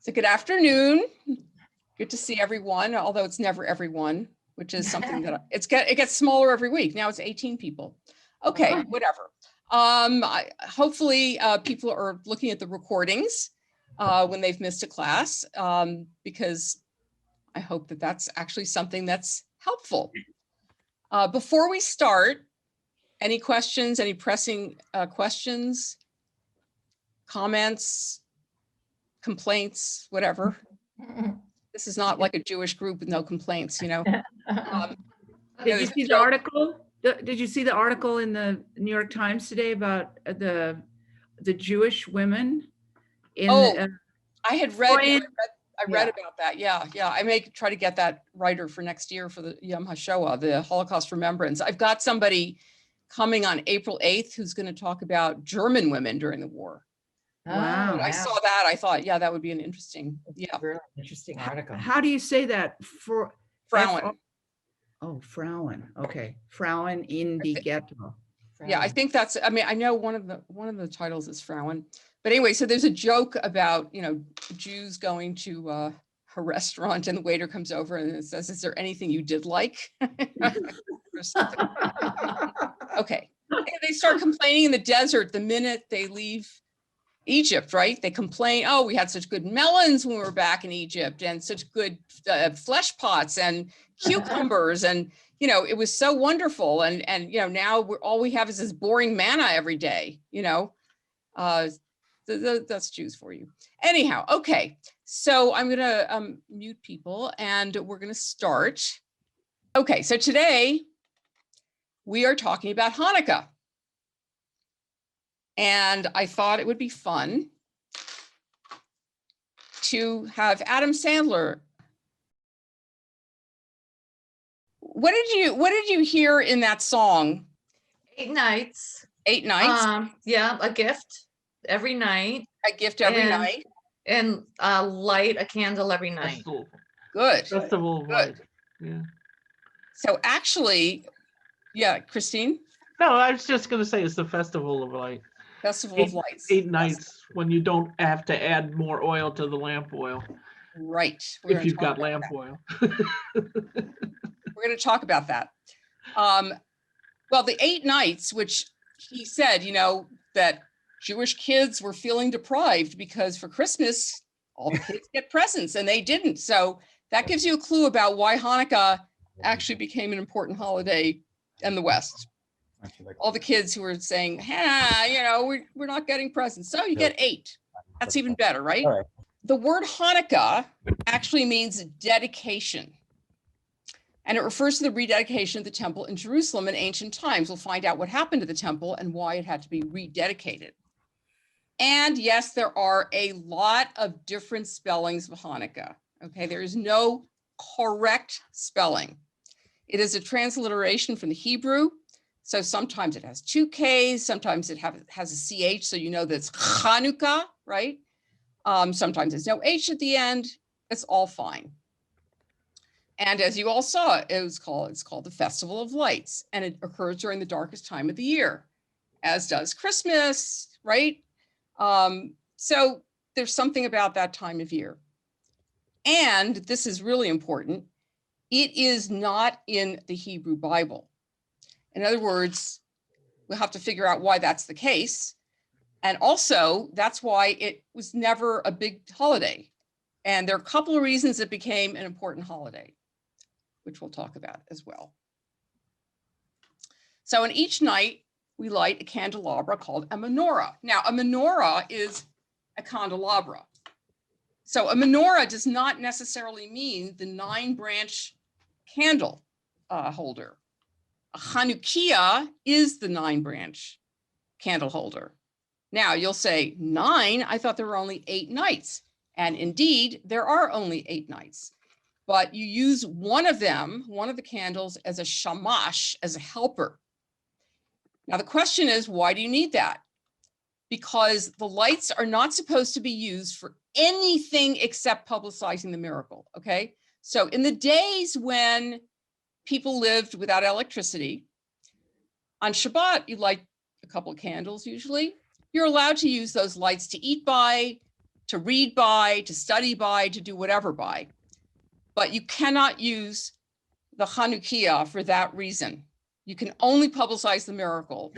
So good afternoon. Good to see everyone, although it's never everyone, which is something that it gets smaller every week. Now it's 18 people. Okay, whatever. Hopefully people are looking at the recordings when they've missed a class, because I hope that that's actually something that's helpful. Before we start, any questions, any pressing questions, comments, complaints, whatever? This is not like a Jewish group with no complaints, you know. Did you see the article? Did you see the article in the New York Times today about the Jewish women? I read about that. Yeah. I may try to get that writer for next year for the Yom HaShoah, the Holocaust Remembrance. I've got somebody coming on April 8th who's going to talk about German women during the war. Wow. When I saw that, I thought, yeah, that would be an interesting, really interesting article. How do you say that? Frauen. Oh, Frauen. Okay, Frauen in die Ghetto. Yeah, I think that's. I mean, I know one of the titles is Frauen, but anyway, so there's a joke about Jews going to a restaurant and the waiter comes over and it says, "Is there anything you did like?" Or something. Okay, and they start complaining in the desert the minute they leave Egypt, right? They complain, oh, we had such good melons when we were back in Egypt and such good flesh pots and cucumbers and, it was so wonderful. And now all we have is this boring manna every day, that's Jews for you. Anyhow, okay. So I'm going to mute people and we're going to start. Okay, so today we are talking about Hanukkah. And I thought it would be fun to have Adam Sandler. What did you hear in that song? 8 nights. 8 nights? Yeah, a gift every night. A gift every night. And light a candle every night. Festival. Good. Festival of light. Yeah. So actually, yeah, Christine? No, I was just going to say it's the Festival of Light. Festival of Lights. 8 nights when you don't have to add more oil to the lamp oil. Right. If you've got lamp oil. We're going to talk about that. Well, the 8 nights, which he said, that Jewish kids were feeling deprived because for Christmas, all the kids get presents and they didn't. So that gives you a clue about why Hanukkah actually became an important holiday in the West. All the kids who were saying, we're not getting presents. So you get 8. That's even better, right? The word Hanukkah actually means dedication. And it refers to the rededication of the temple in Jerusalem in ancient times. We'll find out what happened to the temple and why it had to be rededicated. And yes, there are a lot of different spellings of Hanukkah. Okay, there is no correct spelling. It is a transliteration from the Hebrew. So sometimes it has 2 Ks, sometimes it has a CH, so you know that's Chanukah, right? Sometimes there's no H at the end. It's all fine. And as you all saw, it's called the Festival of Lights, and it occurs during the darkest time of the year, as does Christmas, right? So there's something about that time of year. And this is really important. It is not in the Hebrew Bible. In other words, we'll have to figure out why that's the case. And also, that's why it was never a big holiday. And there are a couple of reasons it became an important holiday, which we'll talk about as well. So in each night, we light a candelabra called a menorah. Now, a menorah is a candelabra. So a menorah does not necessarily mean the 9-branch candle holder. A Chanukiah is the 9-branch candle holder. Now you'll say 9, I thought there were only 8 nights. And indeed, there are only 8 nights. But you use one of the candles as a shamash, as a helper. Now the question is, why do you need that? Because the lights are not supposed to be used for anything except publicizing the miracle, okay? So in the days when people lived without electricity, on Shabbat, you light a couple of candles usually. You're allowed to use those lights to eat by, to read by, to study by, to do whatever by. But you cannot use the Chanukah for that reason. You can only publicize the miracle,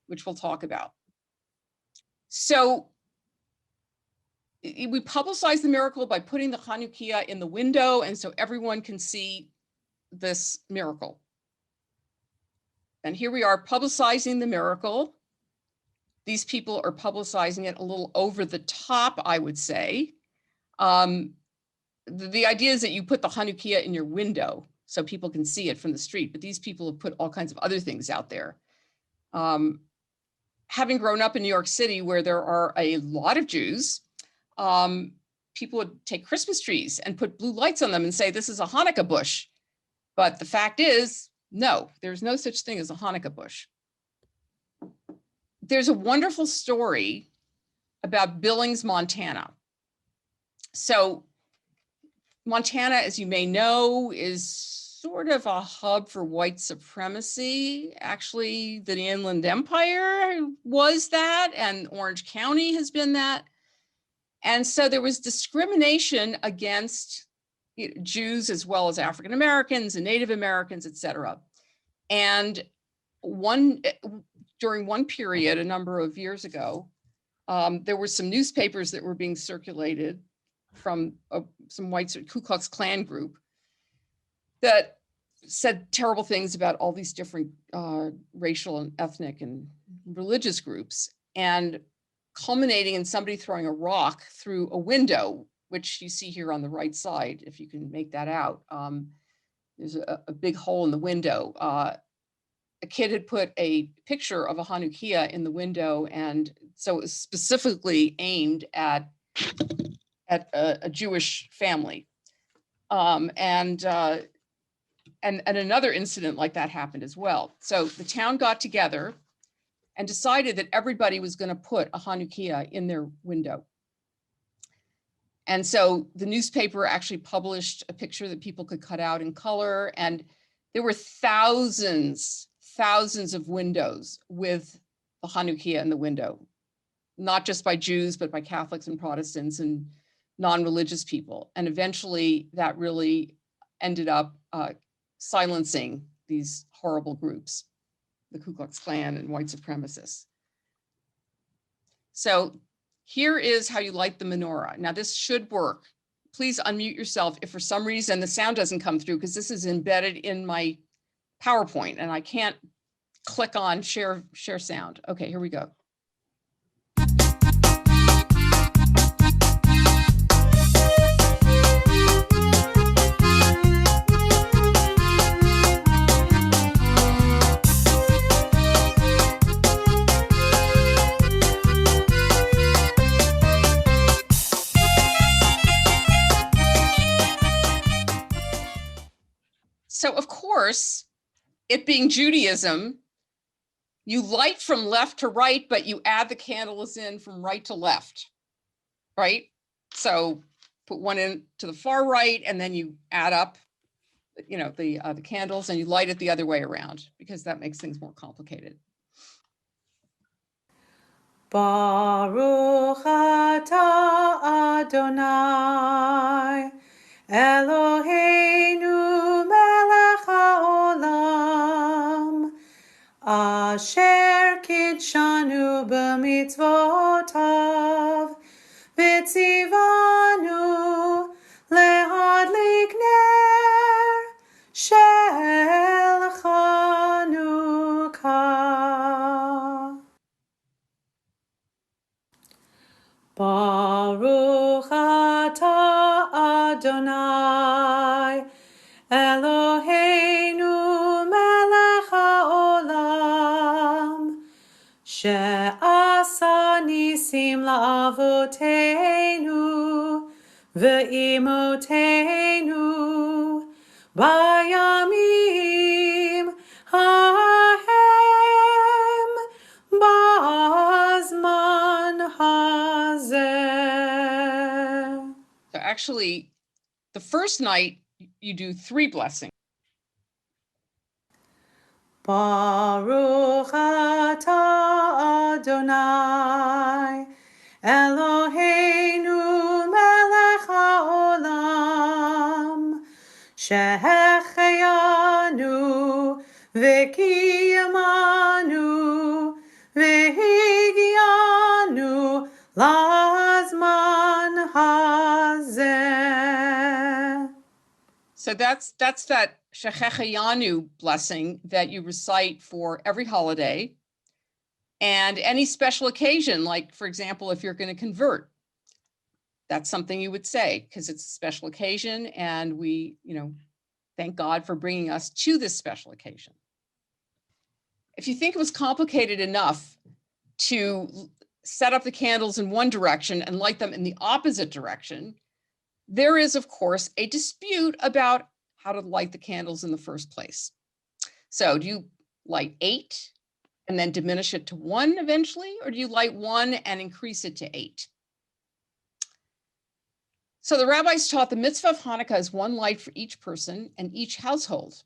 which we'll talk about. So we publicize the miracle by putting the Chanukah in the window, and so everyone can see this miracle. And here we are publicizing the miracle. These people are publicizing it a little over the top, I would say. The idea is that you put the Chanukah in your window so people can see it from the street, but these people have put all kinds of other things out there. Having grown up in New York City, where there are a lot of Jews, people would take Christmas trees and put blue lights on them and say, this is a Hanukkah bush. But the fact is, no, there's no such thing as a Hanukkah bush. There's a wonderful story about Billings, Montana. So Montana, as you may know, is sort of a hub for white supremacy. Actually, the Inland Empire was that, and Orange County has been that. And so there was discrimination against Jews as well as African Americans and Native Americans, et cetera. And during one period, a number of years ago, there were some newspapers that were being circulated from some white Ku Klux Klan group that said terrible things about all these different racial and ethnic and religious groups, and culminating in somebody throwing a rock through a window, which you see here on the right side, if you can make that out. There's a big hole in the window. A kid had put a picture of a Chanukah in the window, and so it was specifically aimed at a Jewish family. And another incident like that happened as well. So the town got together and decided that everybody was going to put a Chanukah in their window. And so the newspaper actually published a picture that people could cut out in color, and there were thousands of windows with the Chanukah in the window, not just by Jews, but by Catholics and Protestants and non-religious people. And eventually that really ended up silencing these horrible groups, the Ku Klux Klan and white supremacists. So here is how you light the menorah. Now this should work. Please unmute yourself if for some reason the sound doesn't come through, because this is embedded in my PowerPoint and I can't click on share sound. Okay, here we go. So of course, it being Judaism, you light from left to right, but you add the candles in from right to left, right? So put one in to the far right, and then you add up, the candles, and you light it the other way around, because that makes things more complicated. Baruch atah Adonai Eloheinu melech haolam asher kidshanu b'mitzvotav v'tzivanu lehadlik ner shel Chanukah. Baruch atah Adonai Eloheinu melech haolam she'asa nisim la'avoteinu ve'imoteinu bayamim hahem bazman hazeh. So actually, the first night, you do 3 blessings. Baruch atah Adonai Eloheinu שהחיינו וקיימנו והגיענו לזמן הזה. So that's that Shechechayanu blessing that you recite for every holiday and any special occasion, like for example, if you're going to convert, that's something you would say because it's a special occasion and we, thank God for bringing us to this special occasion. If you think it was complicated enough to set up the candles in one direction and light them in the opposite direction, there is, of course, a dispute about how to light the candles in the first place. So do you light 8 and then diminish it to 1 eventually, or do you light 1 and increase it to 8? So the rabbis taught the mitzvah of Hanukkah is 1 light for each person and each household.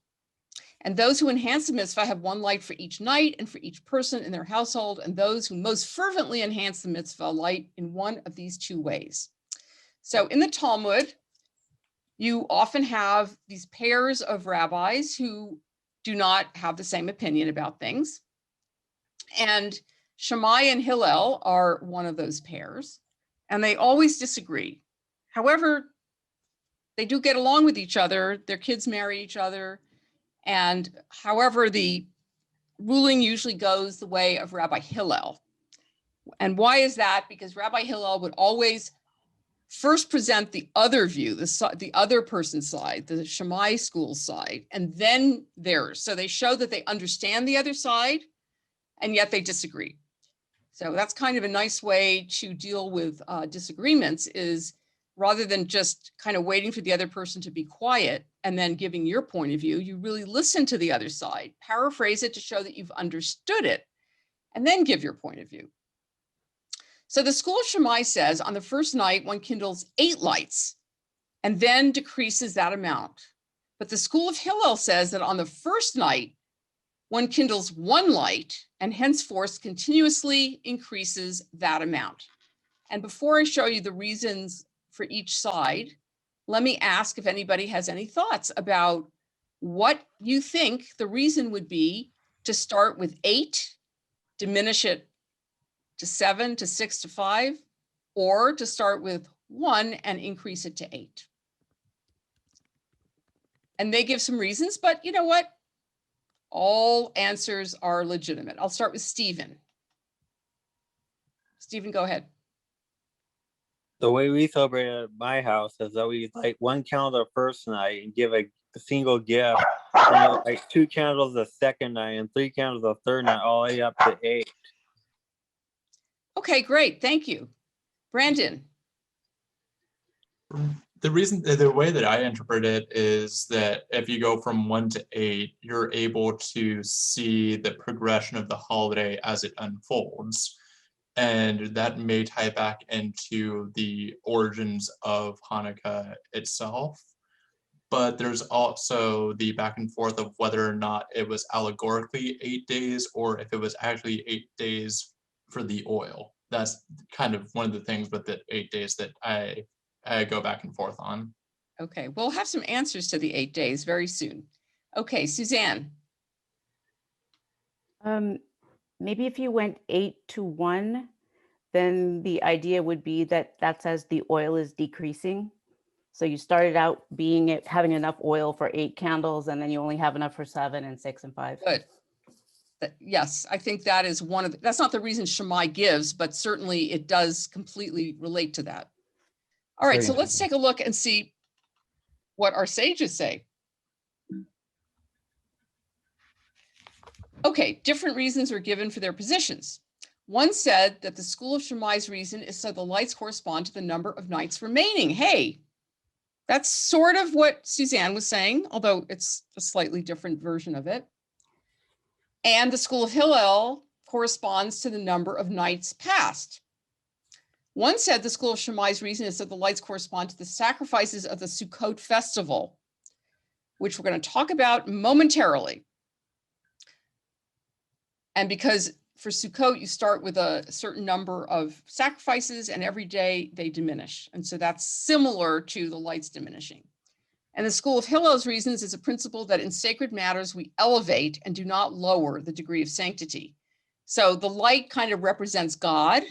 And those who enhance the mitzvah have 1 light for each night and for each person in their household. And those who most fervently enhance the mitzvah light in one of these 2 ways. So in the Talmud, you often have these pairs of rabbis who do not have the same opinion about things. And Shammai and Hillel are one of those pairs, and they always disagree. However, they do get along with each other. Their kids marry each other. And however, the ruling usually goes the way of Rabbi Hillel. And why is that? Because Rabbi Hillel would always first present the other view, the other person's side, the Shammai school side, and then theirs. So they show that they understand the other side, and yet they disagree. So that's kind of a nice way to deal with disagreements, is rather than just kind of waiting for the other person to be quiet and then giving your point of view, you really listen to the other side, paraphrase it to show that you've understood it, and then give your point of view. So the school of Shammai says on the first night, one kindles 8 lights and then decreases that amount. But the school of Hillel says that on the first night, one kindles 1 light and henceforth continuously increases that amount. And before I show you the reasons for each side, let me ask if anybody has any thoughts about what you think the reason would be to start with 8, diminish it to 7, to 6, to 5, or to start with 1 and increase it to 8. And they give some reasons, but you know what? All answers are legitimate. I'll start with Stephen. Stephen, go ahead. The way we celebrate at my house is that we light 1 candle the first night and give a single gift, and then like 2 candles the second night and 3 candles the third night, all the way up to 8. Okay, great. Thank you. Brandon. The way that I interpret it is that if you go from 1 to 8, you're able to see the progression of the holiday as it unfolds. And that may tie back into the origins of Hanukkah itself. But there's also the back and forth of whether or not it was allegorically 8 days or if it was actually 8 days for the oil. That's kind of one of the things with the 8 days that I go back and forth on. Okay, we'll have some answers to the 8 days very soon. Okay, Suzanne. Maybe if you went 8 to 1, then the idea would be that that's as the oil is decreasing. So you started out having enough oil for 8 candles, and then you only have enough for 7 and 6 and 5. Good. Yes, I think that is that's not the reason Shammai gives, but certainly it does completely relate to that. All right, so let's take a look and see what our sages say. Okay, different reasons are given for their positions. One said that the school of Shammai's reason is so the lights correspond to the number of nights remaining. Hey, that's sort of what Suzanne was saying, although it's a slightly different version of it. And the school of Hillel corresponds to the number of nights past. One said the school of Shammai's reason is that the lights correspond to the sacrifices of the Sukkot festival, which we're going to talk about momentarily. And because for Sukkot, you start with a certain number of sacrifices and every day they diminish. And so that's similar to the lights diminishing. And the school of Hillel's reasons is a principle that in sacred matters we elevate and do not lower the degree of sanctity. So the light kind of represents God.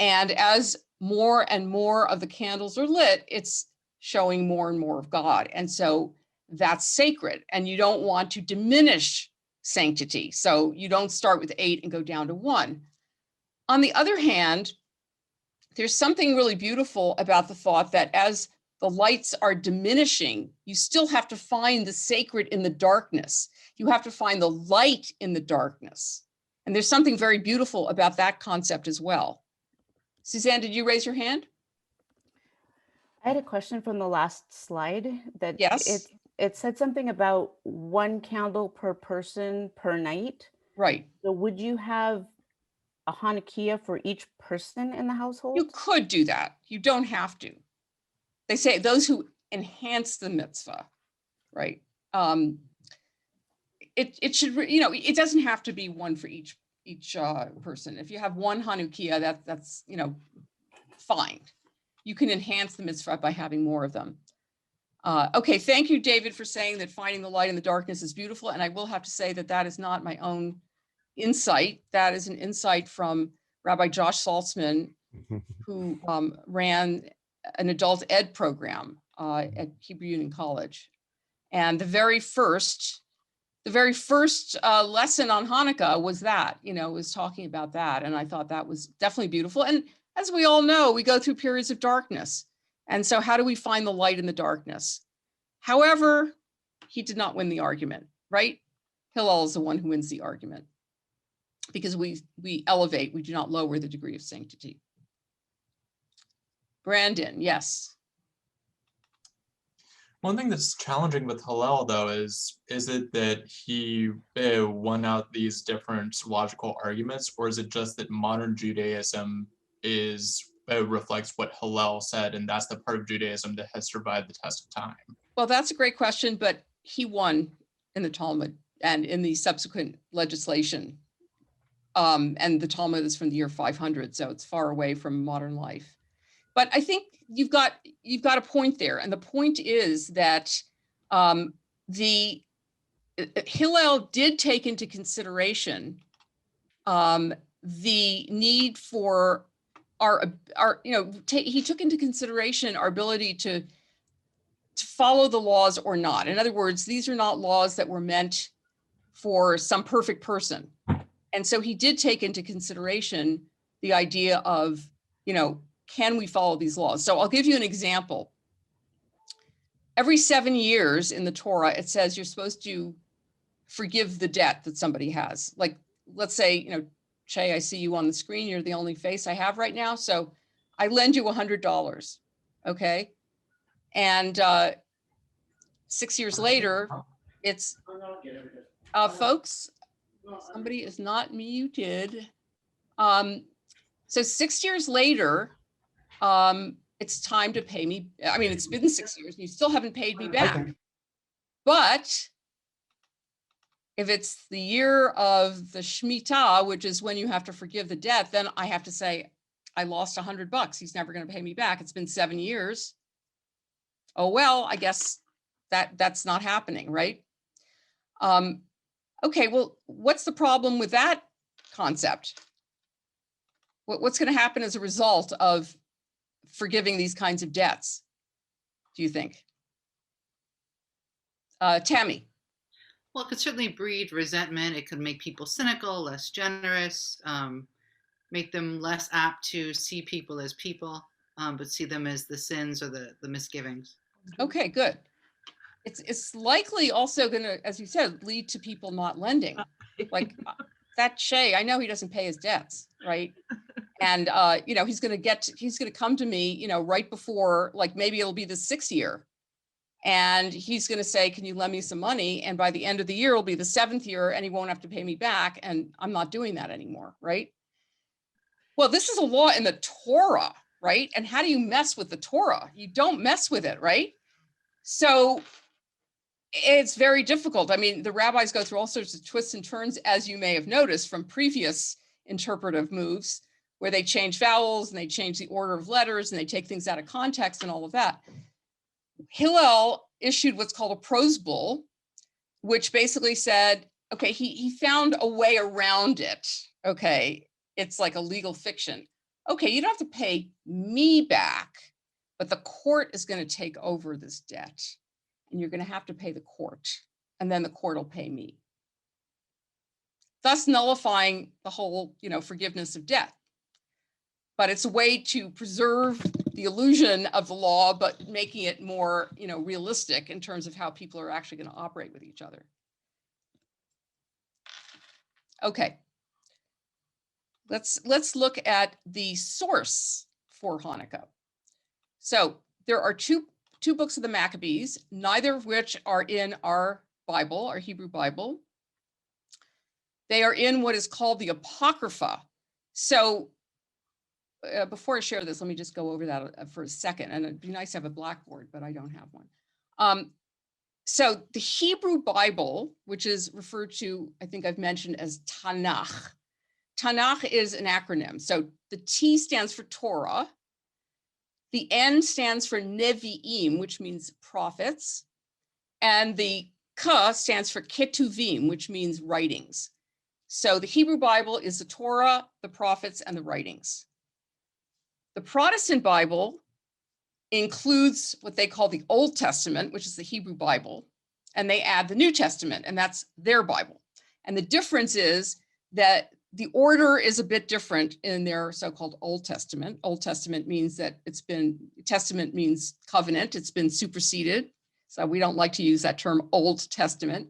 And as more and more of the candles are lit, it's showing more and more of God. And so that's sacred. And you don't want to diminish sanctity. So you don't start with 8 and go down to 1. On the other hand, there's something really beautiful about the thought that as the lights are diminishing, you still have to find the sacred in the darkness. You have to find the light in the darkness. And there's something very beautiful about that concept as well. Suzanne, did you raise your hand? I had a question from the last slide that Yes. it said something about 1 candle per person per night. Right. So would you have a Hanukkah for each person in the household? You could do that. You don't have to. They say those who enhance the mitzvah, right? It should, it doesn't have to be 1 for each person. If you have 1 Hanukkah, that's fine. You can enhance the mitzvah by having more of them. Okay, thank you, David, for saying that finding the light in the darkness is beautiful. And I will have to say that that is not my own insight. That is an insight from Rabbi Josh Saltzman, who ran an adult ed program at Hebrew Union College. And the very first lesson on Hanukkah was that, was talking about that. And I thought that was definitely beautiful. And as we all know, we go through periods of darkness. And so how do we find the light in the darkness? However, he did not win the argument, right? Hillel is the one who wins the argument because we elevate, we do not lower the degree of sanctity. Brandon, yes. One thing that's challenging with Hillel, though, is it that he won out these different logical arguments, or is it just that modern Judaism reflects what Hillel said, and that's the part of Judaism that has survived the test of time? Well, that's a great question, but he won in the Talmud and in the subsequent legislation. And the Talmud is from the year 500, so it's far away from modern life. But I think you've got a point there, and the point is that Hillel did take into consideration the need for he took into consideration our ability to follow the laws or not. In other words, these are not laws that were meant for some perfect person. And so he did take into consideration the idea of, can we follow these laws? So I'll give you an example. Every 7 years in the Torah, it says you're supposed to forgive the debt that somebody has. Like, let's say, Che, I see you on the screen. You're the only face I have right now. So I lend you $100, okay? And 6 years later, it's, folks, somebody is not muted. So 6 years later, it's time to pay me. I mean, it's been 6 years and you still haven't paid me back. But if it's the year of the Shemitah, which is when you have to forgive the debt, then I have to say, I lost $100. He's never going to pay me back. It's been 7 years. Oh, well, I guess that's not happening, right? Okay, well, what's the problem with that concept? What's going to happen as a result of forgiving these kinds of debts, do you think? Tammy. Well, it could certainly breed resentment. It could make people cynical, less generous, make them less apt to see people as people, but see them as the sins or the misgivings. Okay, good. It's likely also going to, as you said, lead to people not lending. Like that Che, I know he doesn't pay his debts, right? And he's going to come to me, right before, like maybe it'll be the 6th year. And he's going to say, can you lend me some money? And by the end of the year, it'll be the 7th year and he won't have to pay me back. And I'm not doing that anymore, right? Well, this is a law in the Torah, right? And how do you mess with the Torah? You don't mess with it, right? So it's very difficult. I mean, the rabbis go through all sorts of twists and turns, as you may have noticed from previous interpretive moves, where they change vowels and they change the order of letters and they take things out of context and all of that. Hillel issued what's called a prose bull, which basically said, okay, he found a way around it. Okay, it's like a legal fiction. Okay, you don't have to pay me back, but the court is going to take over this debt, and you're going to have to pay the court, and then the court will pay me, thus nullifying the whole, forgiveness of debt. But it's a way to preserve the illusion of the law, but making it more, realistic in terms of how people are actually going to operate with each other. Okay, let's look at the source for Hanukkah. So there are two books of the Maccabees, neither of which are in our Bible, our Hebrew Bible. They are in what is called the Apocrypha. So before I share this, let me just go over that for a second. And it'd be nice to have a blackboard, but I don't have one. So the Hebrew Bible, which is referred to, I think I've mentioned as Tanakh. Tanakh is an acronym. So the T stands for Torah. The N stands for Nevi'im, which means prophets. And the K stands for Ketuvim, which means writings. So the Hebrew Bible is the Torah, the prophets, and the writings. The Protestant Bible includes what they call the Old Testament, which is the Hebrew Bible, and they add the New Testament, and that's their Bible. And the difference is that the order is a bit different in their so-called Old Testament. Old Testament means that Testament means covenant, it's been superseded. So we don't like to use that term Old Testament.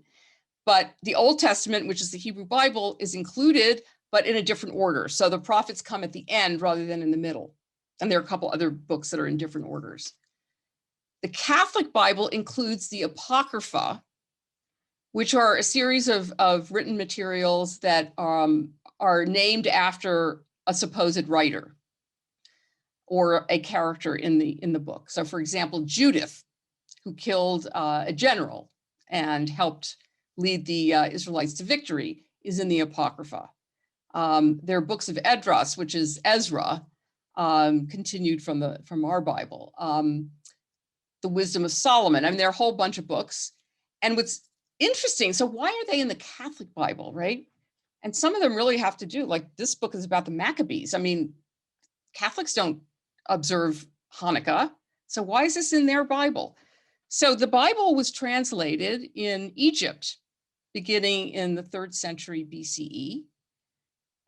But the Old Testament, which is the Hebrew Bible, is included, but in a different order. So the prophets come at the end rather than in the middle. And there are a couple other books that are in different orders. The Catholic Bible includes the Apocrypha, which are a series of written materials that are named after a supposed writer or a character in the book. So for example, Judith, who killed a general and helped lead the Israelites to victory, is in the Apocrypha. There are books of Esdras, which is Ezra, continued from our Bible. The Wisdom of Solomon. I mean, there are a whole bunch of books. And what's interesting, so why are they in the Catholic Bible, right? And some of them really have to do, like this book is about the Maccabees. I mean, Catholics don't observe Hanukkah. So why is this in their Bible? So the Bible was translated in Egypt, beginning in the 3rd century BCE.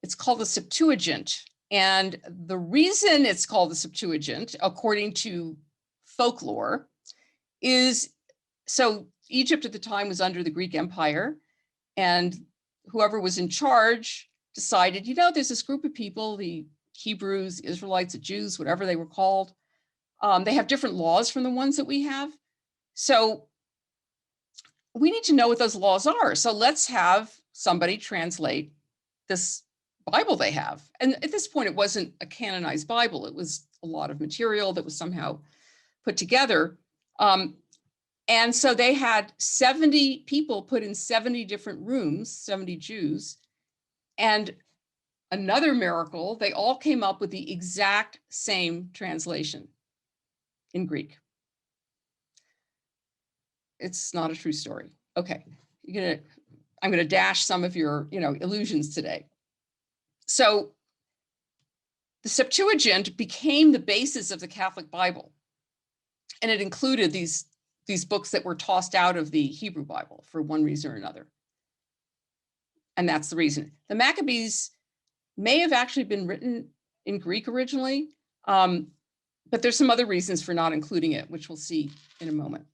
It's called the Septuagint. And the reason it's called the Septuagint, according to folklore, is so Egypt at the time was under the Greek Empire, and whoever was in charge decided, there's this group of people, the Hebrews, Israelites, the Jews, whatever they were called. They have different laws from the ones that we have. So we need to know what those laws are. So let's have somebody translate this Bible they have. And at this point, it wasn't a canonized Bible. It was a lot of material that was somehow put together. And so they had 70 people put in 70 different rooms, 70 Jews. And another miracle, they all came up with the exact same translation in Greek. It's not a true story. Okay, I'm gonna dash some of your illusions today. So the Septuagint became the basis of the Catholic Bible. And it included these books that were tossed out of the Hebrew Bible for one reason or another. And that's the reason. The Maccabees may have actually been written in Greek originally, but there's some other reasons for not including it, which we'll see in a moment.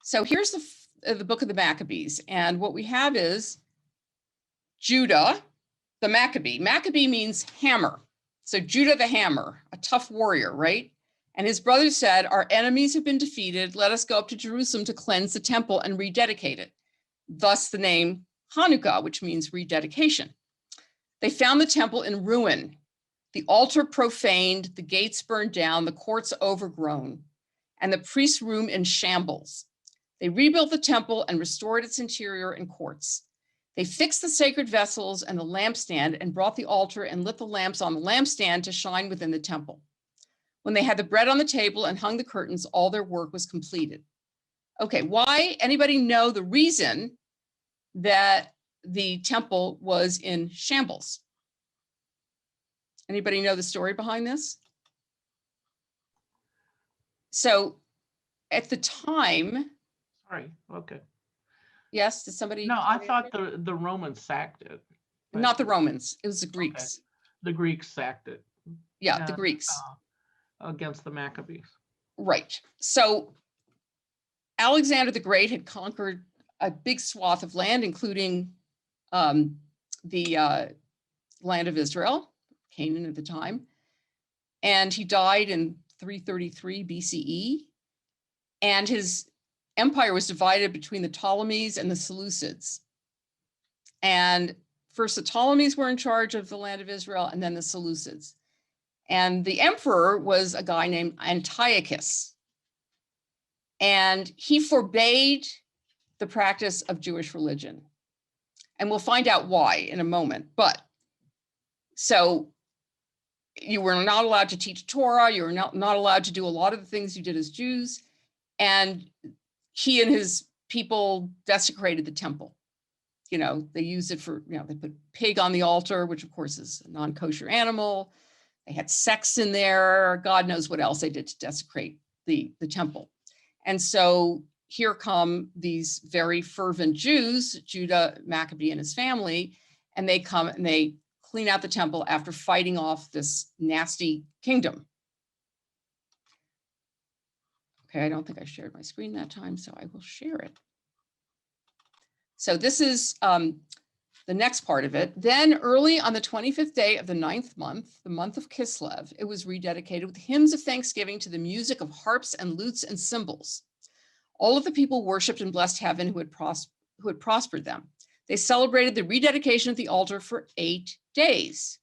So here's the book of the Maccabees. And what we have is Judah, the Maccabee. Maccabee means hammer. So Judah the hammer, a tough warrior, right? And his brothers said, our enemies have been defeated. Let us go up to Jerusalem to cleanse the temple and rededicate it. Thus the name Chanukah, which means rededication. They found the temple in ruin, the altar profaned, the gates burned down, the courts overgrown, and the priest's room in shambles. They rebuilt the temple and restored its interior and courts. They fixed the sacred vessels and the lampstand and brought the altar and lit the lamps on the lampstand to shine within the temple. When they had the bread on the table and hung the curtains, all their work was completed. Okay, why? Anybody know the reason that the temple was in shambles? Anybody know the story behind this? So at the time, Sorry, okay. yes, did somebody? No, I thought the Romans sacked it. but Not the Romans, it was the Greeks. The Greeks sacked it. Yeah, the and, Greeks. Against the Maccabees. Right. So Alexander the Great had conquered a big swath of land, including the land of Israel, Canaan at the time. And he died in 333 BCE. And his empire was divided between the Ptolemies and the Seleucids. And first the Ptolemies were in charge of the land of Israel, and then the Seleucids. And the emperor was a guy named Antiochus. And he forbade the practice of Jewish religion. And we'll find out why in a moment. But so you were not allowed to teach Torah. You were not allowed to do a lot of the things you did as Jews. And he and his people desecrated the temple. You know, they used it for, you know, they put pig on the altar, which of course is a non-kosher animal. They had sex in there. God knows what else they did to desecrate the temple. And so here come these very fervent Jews, Judah Maccabee and his family, and they come and they clean out the temple after fighting off this nasty kingdom. Okay, I don't think I shared my screen that time, so I will share it. So this is the next part of it. Then early on the 25th day of the 9th month, the month of Kislev, it was rededicated with hymns of thanksgiving to the music of harps and lutes and cymbals. All of the people worshiped and blessed heaven who had prospered them. They celebrated the rededication of the altar for 8 days.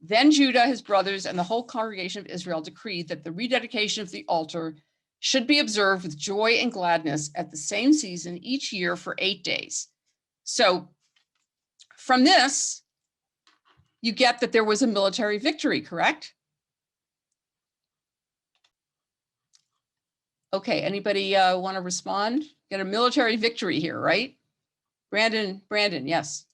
Then Judah, his brothers, and the whole congregation of Israel decreed that the rededication of the altar should be observed with joy and gladness at the same season each year for 8 days. So from this, you get that there was a military victory, correct? Okay, anybody want to respond? Get a military victory here, right? Brandon, yes.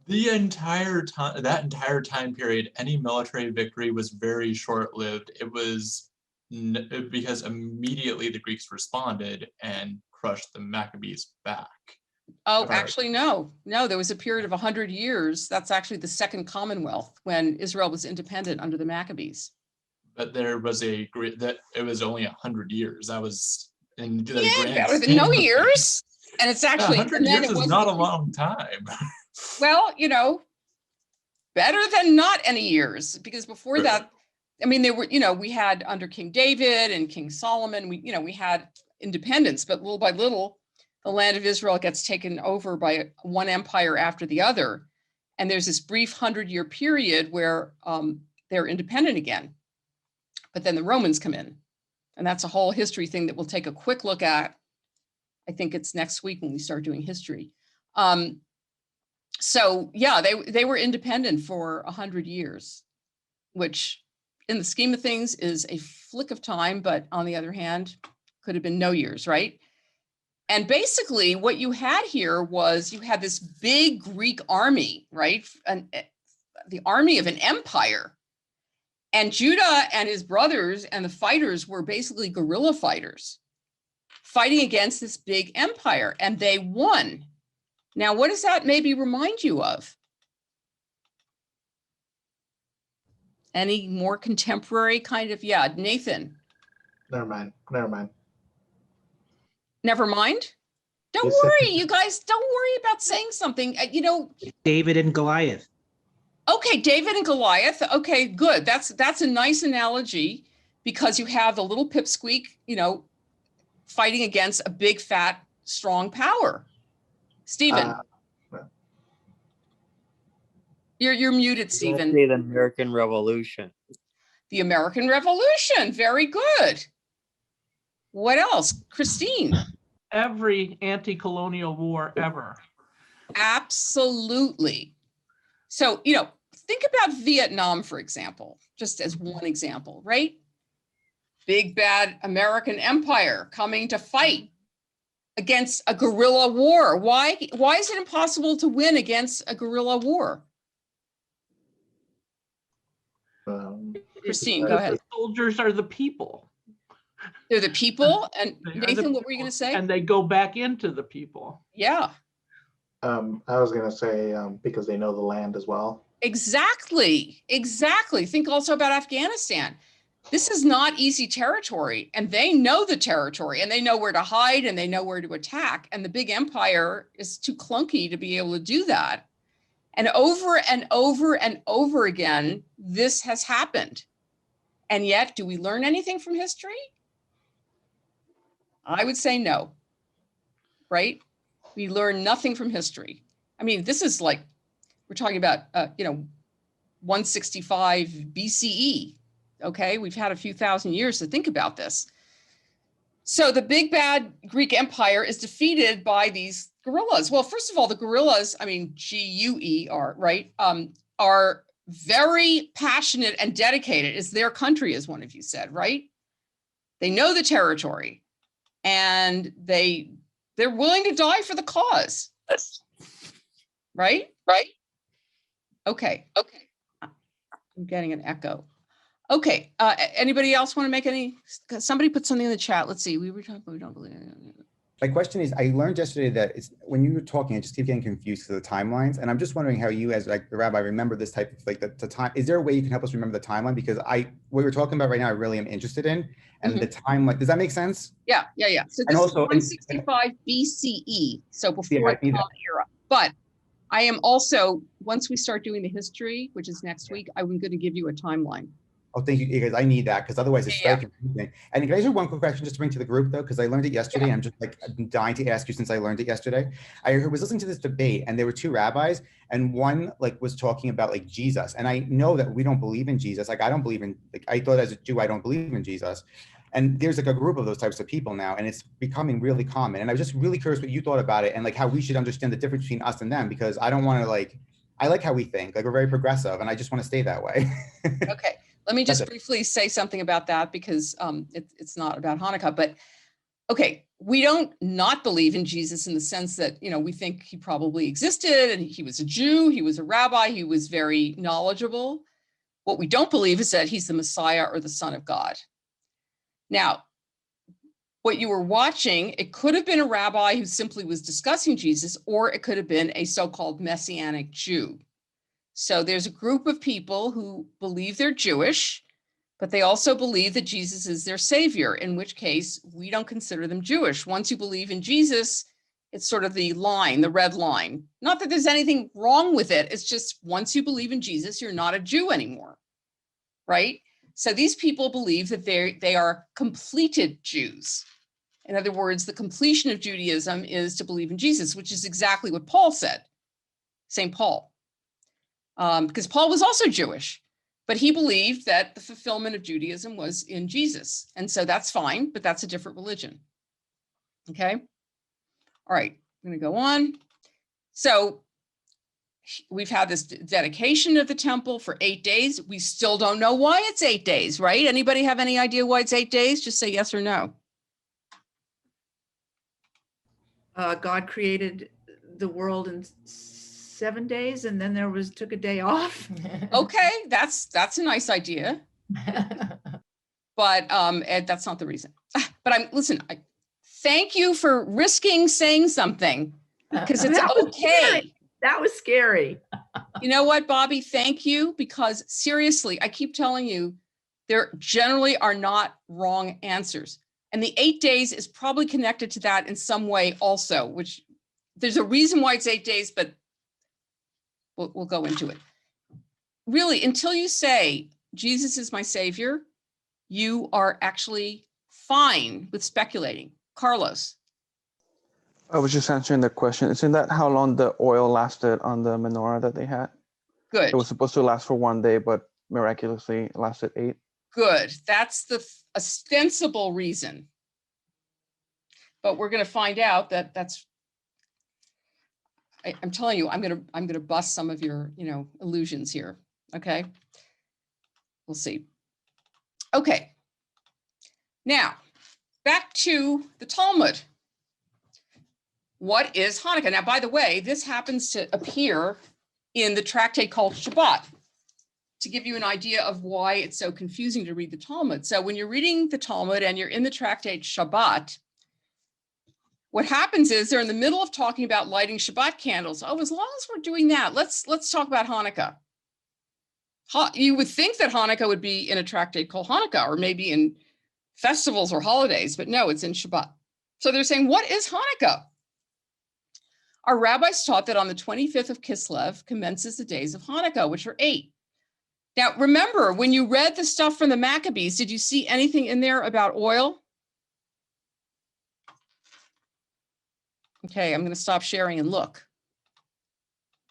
The entire time, that entire time period, any military victory was very short-lived. It was because immediately the Greeks responded and crushed the Maccabees back. Oh, actually, no, there was a period of 100 years. That's actually the Second Commonwealth when Israel was independent under the Maccabees. But there was a great, that it was only 100 years. That was in the Yeah, grand better than scheme no of years. And it's things. actually 100 years is not a long time. Well, you know, better than not any years, because before that, I mean, there were, you know, we had under King David and King Solomon, we had independence, but little by little, the land of Israel gets taken over by one empire after the other. And there's this brief 100-year period where they're independent again. But then the Romans come in. And that's a whole history thing that we'll take a quick look at. I think it's next week when we start doing history. So yeah, they were independent for 100 years, which in the scheme of things is a flick of time, but on the other hand, could have been no years, right? And basically what you had here was you had this big Greek army, right? The army of an empire. And Judah and his brothers and the fighters were basically guerrilla fighters fighting against this big empire, and they won. Now, what does that maybe remind you of? Any more contemporary kind of, yeah, Nathan? Never mind. Never mind? Don't Yes, worry, you guys, don't worry about saying something. You know, David and Goliath. okay, David and Goliath. Okay, good. That's a nice analogy because you have the little pipsqueak, you know, fighting against a big, fat, strong power. Stephen. You're muted, Stephen. The American Revolution. The American Revolution. Very good. What else? Christine. Every anti-colonial war ever. Absolutely. So, you know, think about Vietnam, for example, just as one example, right? Big bad American empire coming to fight against a guerrilla war. Why is it impossible to win against a guerrilla war? Christine, go ahead. The soldiers are the people. They're the people. And They are the Nathan, what were you people, going to say? And they go back into the people. Yeah, I was going to say because they know the land as well. exactly. Exactly. Think also about Afghanistan. This is not easy territory, and they know the territory, and they know where to hide, and they know where to attack. And the big empire is too clunky to be able to do that. And over and over and over again, this has happened. And yet, do we learn anything from history? I would say no, right? We learn nothing from history. I mean, this is like, we're talking about, 165 BCE. Okay, we've had a few thousand years to think about this. So the big bad Greek Empire is defeated by these guerrillas. Well, first of all, the guerrillas, I mean, G-U-E-R, right, are very passionate and dedicated. It's their country, as one of you said, right? They know the territory, and they're willing to die for the cause. Right? Right? Okay. Okay. I'm getting an echo. Okay, anybody else want to make any, somebody put something in the chat. Let's see, we were talking, we don't believe. My question is, I learned yesterday that it's when you were talking, I just keep getting confused to the timelines. And I'm just wondering how you as like the rabbi remember this type of like the time. Is there a way you can help us remember the timeline? Because what we're talking about right now, I really am interested in. And the timeline, does that make sense? Yeah. So this is 165 BCE, so before the Common Era. But I am also, once we start doing the history, which is next week, I'm going to give you a timeline. Oh, thank you, because I need that, because otherwise it's very confusing. And can I ask you one quick question just to bring to the group though, because I learned it yesterday. I'm just like, I'm dying to ask you since I learned it yesterday. I was listening to this debate and there were two rabbis and one like was talking about like Jesus. And I know that we don't believe in Jesus. Like I don't believe in, like I thought as a Jew, I don't believe in Jesus. And there's like a group of those types of people now, and it's becoming really common. And I was just really curious what you thought about it and like how we should understand the difference between us and them, because I don't want to like, I like how we think, like we're very progressive and I just want to stay that way. Okay. Let me just briefly say something about that because it's not about Hanukkah, but okay, we don't not believe in Jesus in the sense that, we think he probably existed and he was a Jew, he was a rabbi, he was very knowledgeable. What we don't believe is that he's the Messiah or the Son of God. Now, what you were watching, it could have been a rabbi who simply was discussing Jesus, or it could have been a so-called Messianic Jew. So there's a group of people who believe they're Jewish, but they also believe that Jesus is their savior, in which case we don't consider them Jewish. Once you believe in Jesus, it's sort of the line, the red line. Not that there's anything wrong with it. It's just once you believe in Jesus, you're not a Jew anymore, right? So these people believe that they are completed Jews. In other words, the completion of Judaism is to believe in Jesus, which is exactly what Paul said, St. Paul. Because Paul was also Jewish, but he believed that the fulfillment of Judaism was in Jesus. And so that's fine, but that's a different religion. Okay. All right, I'm going to go on. So we've had this dedication of the temple for 8 days. We still don't know why it's 8 days, right? Anybody have any idea why it's 8 days? Just say yes or no. God created the world in 7 days and then took a day off. Okay, that's a nice idea. But Ed, that's not the reason. But thank you for risking saying something because it's okay. That was scary. You know what, Bobby? Thank you, because seriously, I keep telling you, there generally are not wrong answers. And the 8 days is probably connected to that in some way also, which there's a reason why it's 8 days, but we'll go into it. Really, until you say, Jesus is my savior, you are actually fine with speculating. Carlos. I was just answering the question. Isn't that how long the oil lasted on the menorah that they had? Good. It was supposed to last for 1 day, but miraculously it lasted 8. Good. That's the ostensible reason. But we're going to find out that I'm telling you, I'm going to bust some of your, illusions here. Okay. We'll see. Okay. Now, back to the Talmud. What is Hanukkah? Now, by the way, this happens to appear in the tractate called Shabbat, to give you an idea of why it's so confusing to read the Talmud. So when you're reading the Talmud and you're in the tractate Shabbat, what happens is they're in the middle of talking about lighting Shabbat candles. Oh, as long as we're doing that, let's talk about Hanukkah. You would think that Hanukkah would be in a tractate called Hanukkah, or maybe in festivals or holidays, but no, it's in Shabbat. So they're saying, what is Hanukkah? Our rabbis taught that on the 25th of Kislev commences the days of Hanukkah, which are 8. Now, remember, when you read the stuff from the Maccabees, did you see anything in there about oil? Okay, I'm going to stop sharing and look.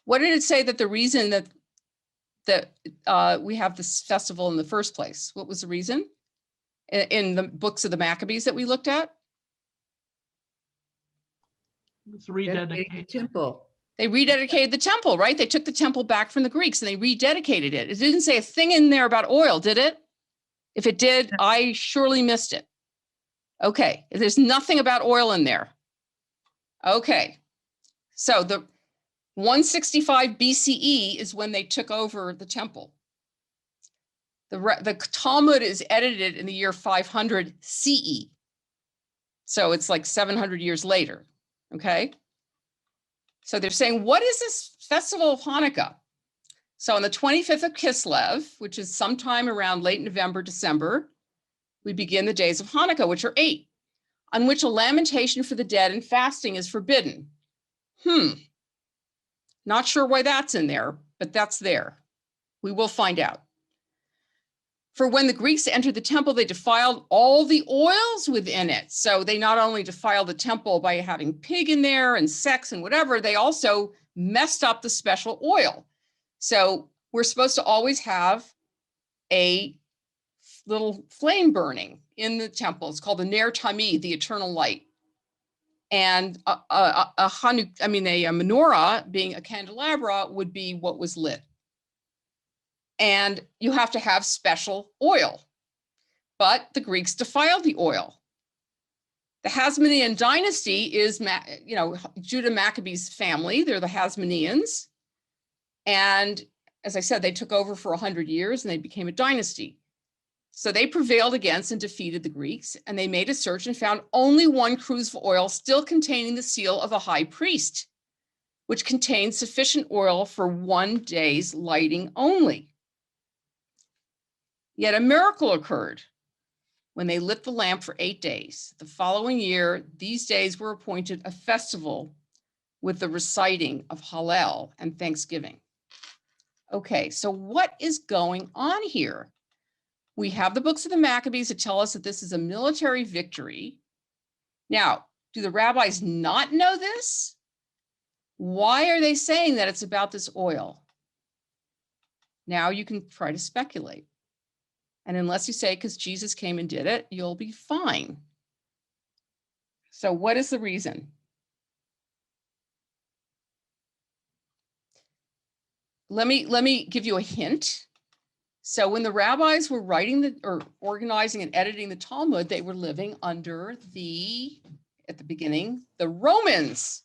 What did it say that the reason that we have this festival in the first place? What was the reason in the books of the Maccabees that we looked at? It's rededicated. The temple. They rededicated the temple, right? They took the temple back from the Greeks and they rededicated it. It didn't say a thing in there about oil, did it? If it did, I surely missed it. Okay, there's nothing about oil in there. Okay, so the 165 BCE is when they took over the temple. The Talmud is edited in the year 500 CE. So it's like 700 years later, okay? So they're saying, what is this festival of Hanukkah? So on the 25th of Kislev, which is sometime around late November, December, we begin the days of Hanukkah, which are 8, on which a lamentation for the dead and fasting is forbidden. Not sure why that's in there, but that's there. We will find out. For when the Greeks entered the temple, they defiled all the oils within it. So they not only defiled the temple by having pig in there and sex and whatever, they also messed up the special oil. So we're supposed to always have a little flame burning in the temple. It's called the Ner Tamid, the eternal light. And a menorah, being a candelabra, would be what was lit. And you have to have special oil. But the Greeks defiled the oil. The Hasmonean dynasty is, Judah Maccabee's family. They're the Hasmoneans. And as I said, they took over for 100 years and they became a dynasty. So they prevailed against and defeated the Greeks, and they made a search and found only one cruse of oil still containing the seal of a high priest, which contained sufficient oil for 1 day's lighting only. Yet a miracle occurred when they lit the lamp for 8 days. The following year, these days were appointed a festival with the reciting of Hallel and Thanksgiving. Okay, so what is going on here? We have the books of the Maccabees that tell us that this is a military victory. Now, do the rabbis not know this? Why are they saying that it's about this oil? Now you can try to speculate. And unless you say, because Jesus came and did it, you'll be fine. So what is the reason? Let me give you a hint. So when the rabbis were writing or organizing and editing the Talmud, they were living under at the beginning, the Romans.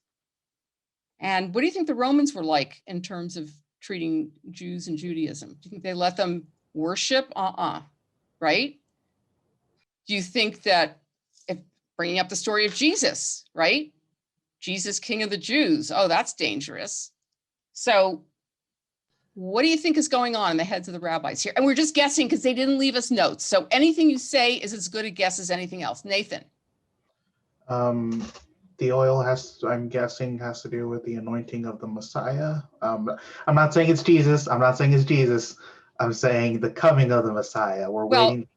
And what do you think the Romans were like in terms of treating Jews and Judaism? Do you think they let them worship? Right? Do you think that, if bringing up the story of Jesus, right? Jesus, King of the Jews. Oh, that's dangerous. So what do you think is going on in the heads of the rabbis here? And we're just guessing because they didn't leave us notes. So anything you say is as good a guess as anything else. Nathan. The oil I'm guessing, has to do with the anointing of the Messiah. I'm not saying it's Jesus. I'm saying the coming of the Messiah. We're waiting.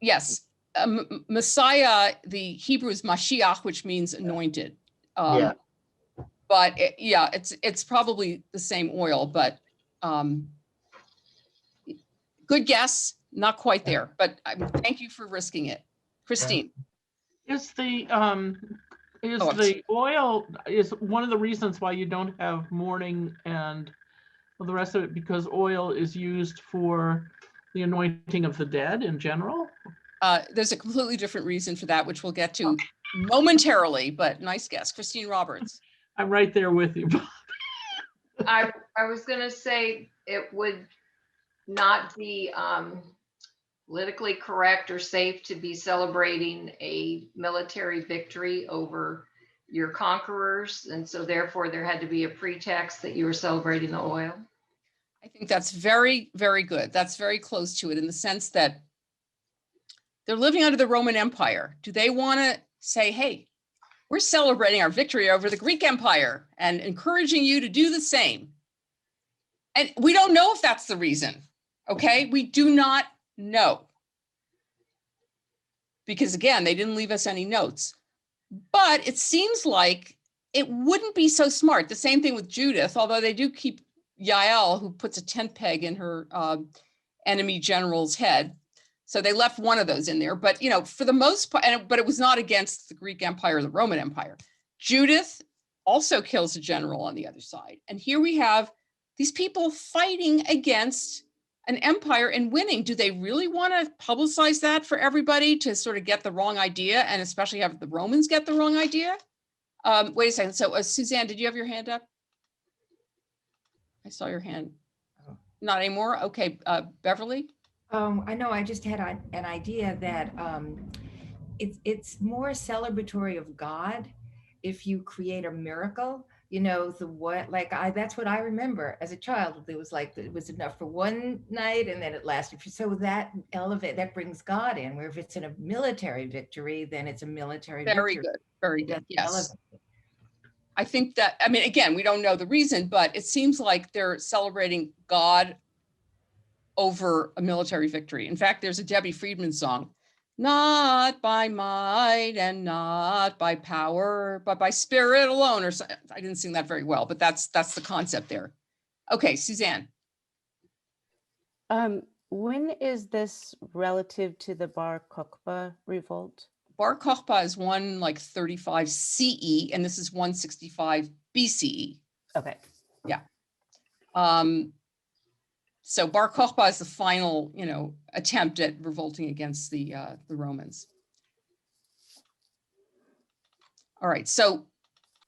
Yes. Messiah, the Hebrew is Mashiach, which means anointed. Yeah. But it's probably the same oil, but good guess, not quite there, but thank you for risking it. Christine. Is the oil is one of the reasons why you don't have mourning and of the rest of it because oil is used for the anointing of the dead in general? There's a completely different reason for that, which we'll get to momentarily, but nice guess. Christine Roberts. I'm right there with you. I was gonna say it would not be politically correct or safe to be celebrating a military victory over your conquerors, and so therefore there had to be a pretext that you were celebrating the oil. I think that's very, very good. That's very close to it in the sense that they're living under the Roman Empire. Do they want to say, hey, we're celebrating our victory over the Greek Empire and encouraging you to do the same? And we don't know if that's the reason, okay? We do not know. Because again, they didn't leave us any notes. But it seems like it wouldn't be so smart. The same thing with Judith, although they do keep Yael, who puts a tent peg in her enemy general's head. So they left one of those in there, but for the most part, but it was not against the Greek Empire or the Roman Empire. Judith also kills a general on the other side. And here we have these people fighting against an empire and winning. Do they really want to publicize that for everybody to sort of get the wrong idea, and especially have the Romans get the wrong idea? Wait a second. So Suzanne, did you have your hand up? I saw your hand. Not anymore? Okay, Beverly? I know, I just had an idea that it's more celebratory of God if you create a miracle. That's what I remember as a child. It was enough for one night and then it lasted. So that brings God in, where if it's in a military victory, then it's a military Very victory. good, very good, yes. Elevate. I think that, again, we don't know the reason, but it seems like they're celebrating God over a military victory. In fact, there's a Debbie Friedman song, not by might and not by power, but by spirit alone, or something. I didn't sing that very well, but that's the concept there. Okay, Suzanne. When is this relative to the Bar Kokhba revolt? Bar Kokhba is 135 CE, and this is 165 BCE. Okay. Yeah. So Bar Kokhba is the final, attempt at revolting against the Romans. All right, so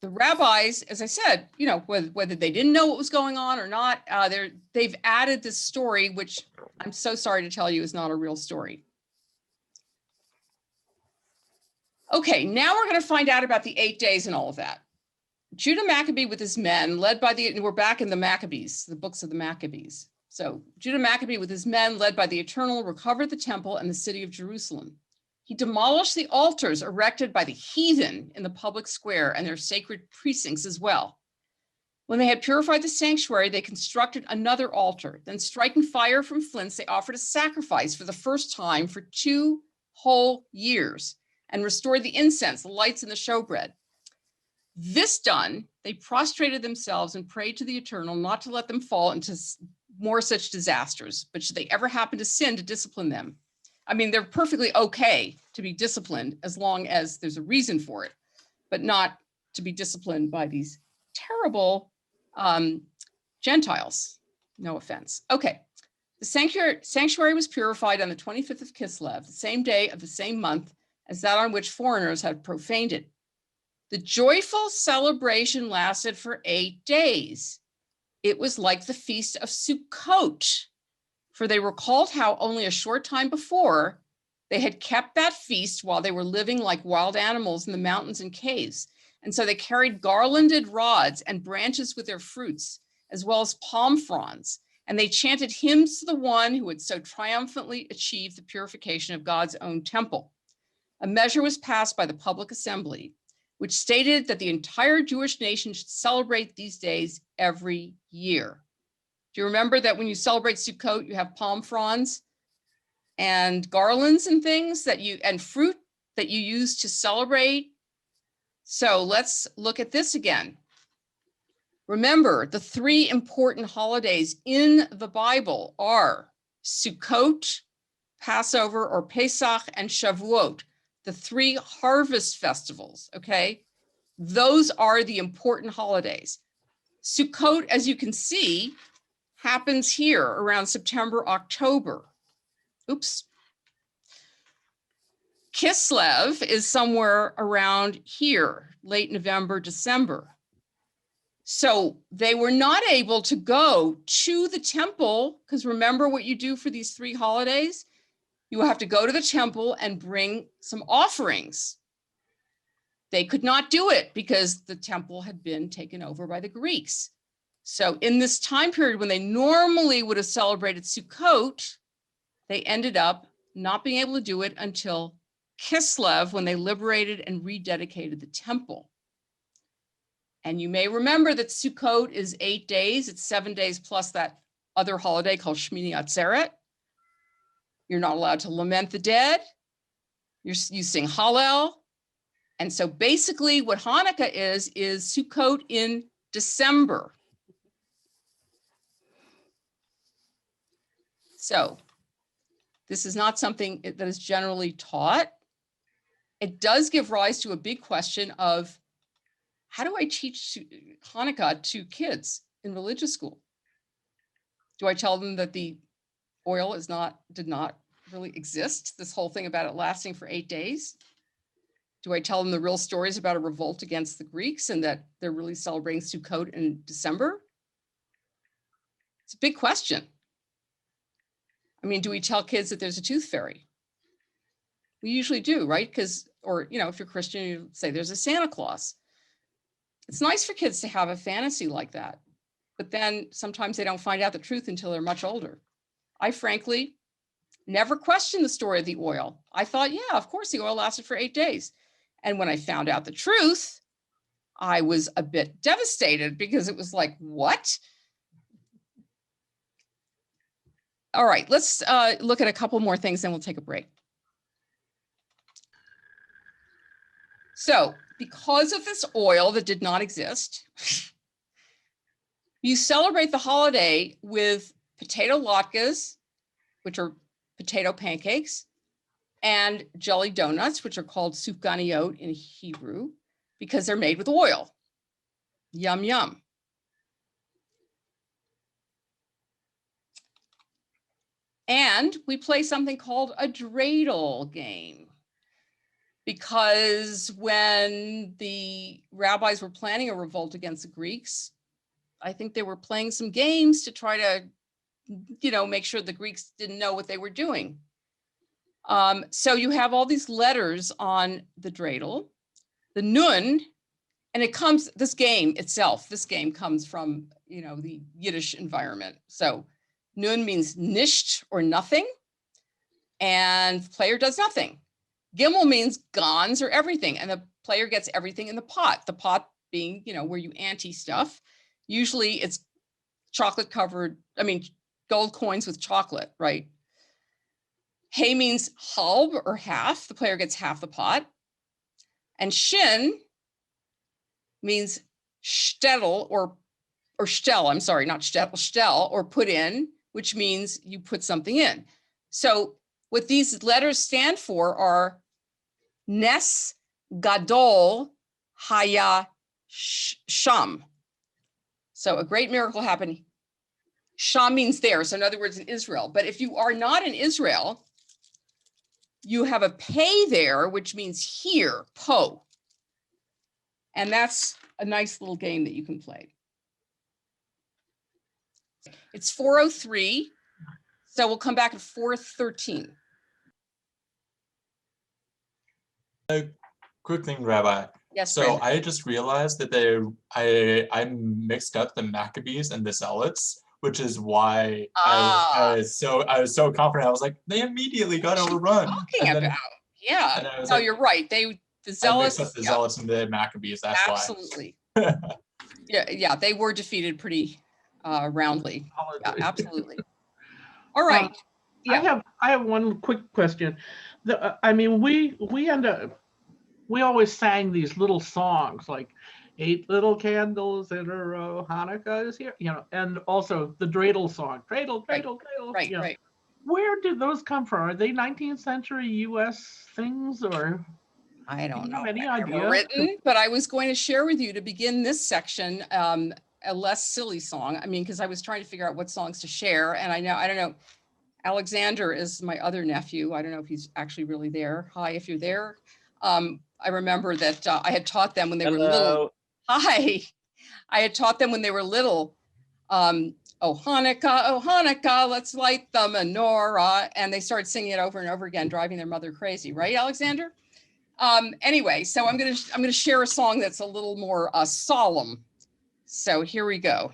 the rabbis, as I said, whether they didn't know what was going on or not, they've added this story, which I'm so sorry to tell you is not a real story. Okay, now we're going to find out about the 8 days and all of that. Judah Maccabee with his men, we're back in the Maccabees, the books of the Maccabees. So Judah Maccabee with his men, led by the Eternal, recovered the temple and the city of Jerusalem. He demolished the altars erected by the heathen in the public square and their sacred precincts as well. When they had purified the sanctuary, they constructed another altar. Then, striking fire from flints, they offered a sacrifice for the first time for 2 whole years and restored the incense, the lights, and the showbread. This done, they prostrated themselves and prayed to the Eternal not to let them fall into more such disasters, but should they ever happen to sin, to discipline them. They're perfectly okay to be disciplined as long as there's a reason for it, but not to be disciplined by these terrible Gentiles. No offense. Okay. The sanctuary was purified on the 25th of Kislev, the same day of the same month as that on which foreigners had profaned it. The joyful celebration lasted for 8 days. It was like the feast of Sukkot, for they recalled how only a short time before they had kept that feast while they were living like wild animals in the mountains and caves. And so they carried garlanded rods and branches with their fruits, as well as palm fronds. And they chanted hymns to the one who had so triumphantly achieved the purification of God's own temple. A measure was passed by the public assembly, which stated that the entire Jewish nation should celebrate these days every year. Do you remember that when you celebrate Sukkot, you have palm fronds and garlands and things and fruit that you use to celebrate? So let's look at this again. Remember, the 3 important holidays in the Bible are Sukkot, Passover or Pesach, and Shavuot, the 3 harvest festivals, okay? Those are the important holidays. Sukkot, as you can see, happens here around September, October. Oops. Kislev is somewhere around here, late November, December. So they were not able to go to the temple, because remember what you do for these 3 holidays? You have to go to the temple and bring some offerings. They could not do it because the temple had been taken over by the Greeks. So in this time period when they normally would have celebrated Sukkot, they ended up not being able to do it until Kislev, when they liberated and rededicated the temple. And you may remember that Sukkot is 8 days. It's 7 days plus that other holiday called Shmini Atzeret. You're not allowed to lament the dead. You sing Hallel. And so basically what Hanukkah is Sukkot in December. So this is not something that is generally taught. It does give rise to a big question of, how do I teach Hanukkah to kids in religious school? Do I tell them that the oil did not really exist? This whole thing about it lasting for 8 days? Do I tell them the real stories about a revolt against the Greeks and that they're really celebrating Sukkot in December? It's a big question. I mean, do we tell kids that there's a tooth fairy? We usually do, right? Or if you're Christian, you say there's a Santa Claus. It's nice for kids to have a fantasy like that, but then sometimes they don't find out the truth until they're much older. I frankly never questioned the story of the oil. I thought, yeah, of course the oil lasted for 8 days. And when I found out the truth, I was a bit devastated because it was like, what? All right, let's look at a couple more things, then we'll take a break. So because of this oil that did not exist, you celebrate the holiday with potato latkes, which are potato pancakes, and jelly donuts, which are called sufganiyot in Hebrew, because they're made with oil. Yum, yum. And we play something called a dreidel game, because when the rabbis were planning a revolt against the Greeks, I think they were playing some games to try to, make sure the Greeks didn't know what they were doing. So you have all these letters on the dreidel, the nun, and this game comes from, the Yiddish environment. So nun means nisht or nothing, and the player does nothing. Gimel means gons or everything, and the player gets everything in the pot being, where you ante stuff. Usually it's gold coins with chocolate, right? Hay means halb or half. The player gets half the pot. And shin means shtetl or shtel, I'm sorry, not shtetl, shtel, or put in, which means you put something in. So what these letters stand for are Nes Gadol Haya Sham. So a great miracle happened. Sham means there. So in other words, in Israel. But if you are not in Israel, you have a pay there, which means here, po. And that's a nice little game that you can play. It's 4:03. So we'll come back at 4:13. Quick thing, Rabbi. Yes. So Brandon. I just realized that I mixed up the Maccabees and the Zealots, which is why I was so confident. I was like, they immediately got overrun. Yeah. No, you're right. The Zealots. I mixed up the Zealots and the Maccabees. That's absolutely. Yeah. They were defeated pretty roundly. Yeah, absolutely. All right. I have one quick question. We always sang these little songs like 8 little candles in a row, Hanukkah is here, and also the dreidel song, dreidel, dreidel, dreidel. Right. Where did those come from? Are they 19th century US things, or? I don't know. Any idea? Written, but I was going to share with you to begin this section a less silly song. I mean, because I was trying to figure out what songs to share, and I don't know. Alexander is my other nephew. I don't know if he's actually really there. Hi, if you're there. I remember that I had taught them when they were little. Hi. I had taught them when they were little. Oh Hanukkah, let's light the menorah. And they started singing it over and over again, driving their mother crazy. Right, Alexander? Anyway, so I'm gonna share a song that's a little more solemn. So here we go.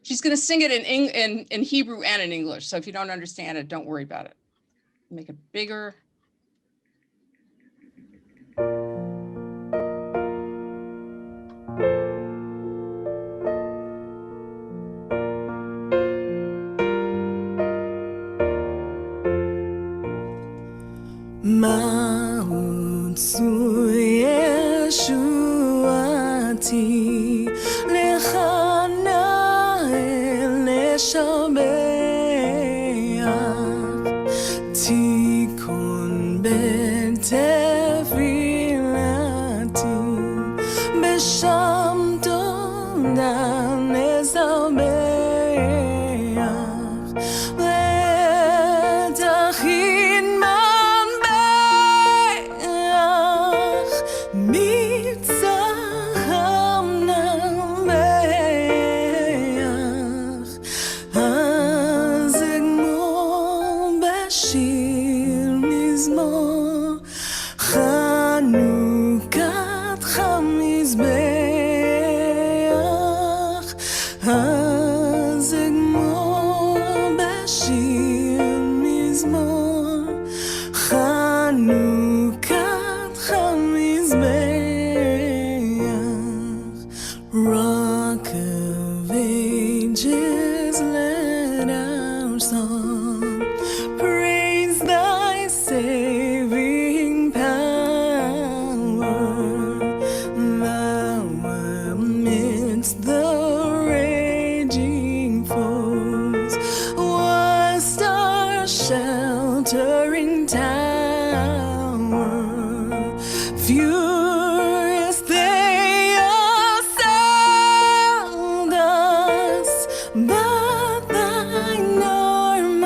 She's gonna sing it in Hebrew and in English. So if you don't understand it, don't worry about it. Make it bigger. Ma'utsu Yeshuati Lechana Leshabeach Tikun Betefilati Besham Tondan Ezabeach Letachin sheltering tower, furious they assailed us, but thine arm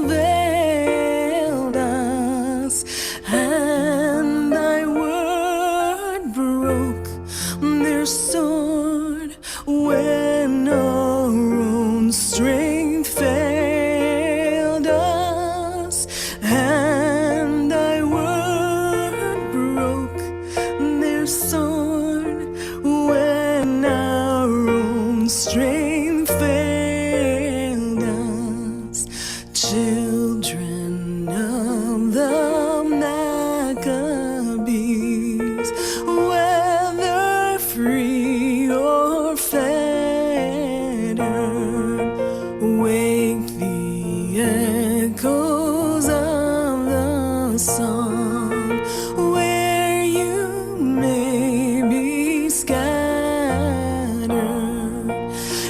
availed us, and thy word broke their sword when our own strength failed us, and thy word broke their sword when our own strength failed us. Children of the Maccabees, whether free or fettered, wake the echoes of the song where you may be scattered.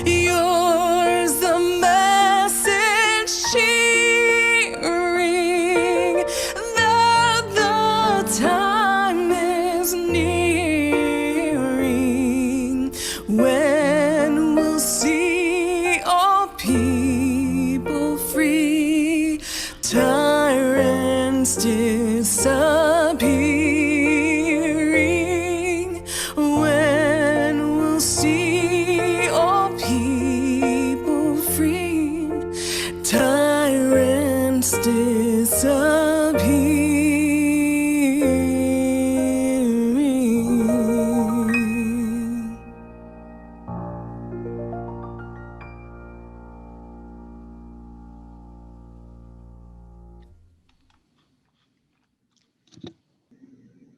Yours the message cheering that the time is nearing when we'll see all people free, tyrants disappearing, when we'll see all people free, tyrants disappearing.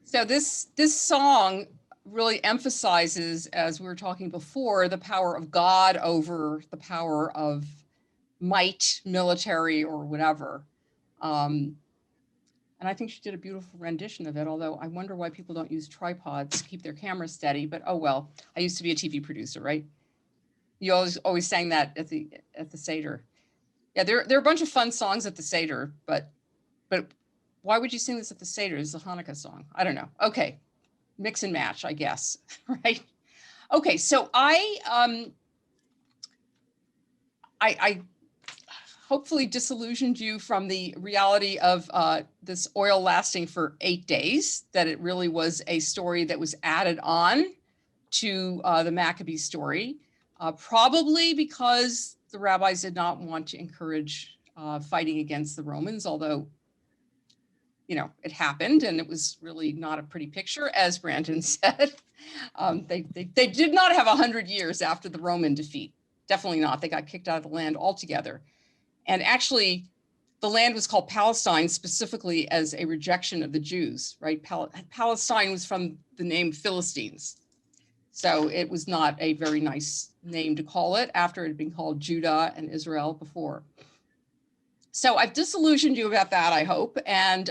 So this song really emphasizes, as we were talking before, the power of God over the power of might, military, or whatever. And I think she did a beautiful rendition of it, although I wonder why people don't use tripods to keep their cameras steady, but oh well. I used to be a TV producer, right? You always sang that at the Seder. Yeah, there are a bunch of fun songs at the Seder, but why would you sing this at the Seder? It's a Hanukkah song. I don't know. Okay, mix and match, I guess, right? Okay, so I hopefully disillusioned you from the reality of this oil lasting for 8 days, that it really was a story that was added on to the Maccabee story, probably because the rabbis did not want to encourage fighting against the Romans, although, you know, it happened and it was really not a pretty picture, as Brandon said. They did not have 100 years after the Roman defeat. Definitely not. They got kicked out of the land altogether. And actually, the land was called Palestine specifically as a rejection of the Jews, right? Palestine was from the name Philistines. So it was not a very nice name to call it after it had been called Judah and Israel before. So I've disillusioned you about that, I hope. And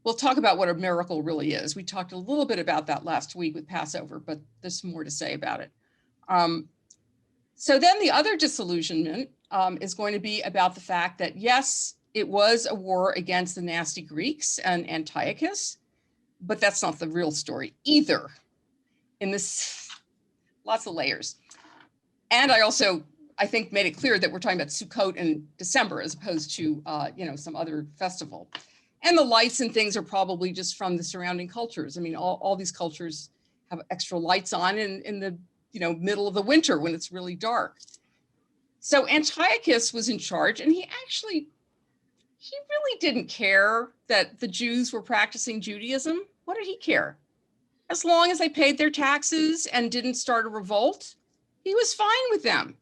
we'll talk about what a miracle really is. We talked a little bit about that last week with Passover, but there's more to say about it. So then the other disillusionment is going to be about the fact that, yes, it was a war against the nasty Greeks and Antiochus, but that's not the real story either. In this, lots of layers. And I think, made it clear that we're talking about Sukkot in December as opposed to, you know, some other festival. And the lights and things are probably just from the surrounding cultures. I mean, all these cultures have extra lights on in the, you know, middle of the winter when it's really dark. So Antiochus was in charge, and he really didn't care that the Jews were practicing Judaism. What did he care? As long as they paid their taxes and didn't start a revolt, he was fine with them.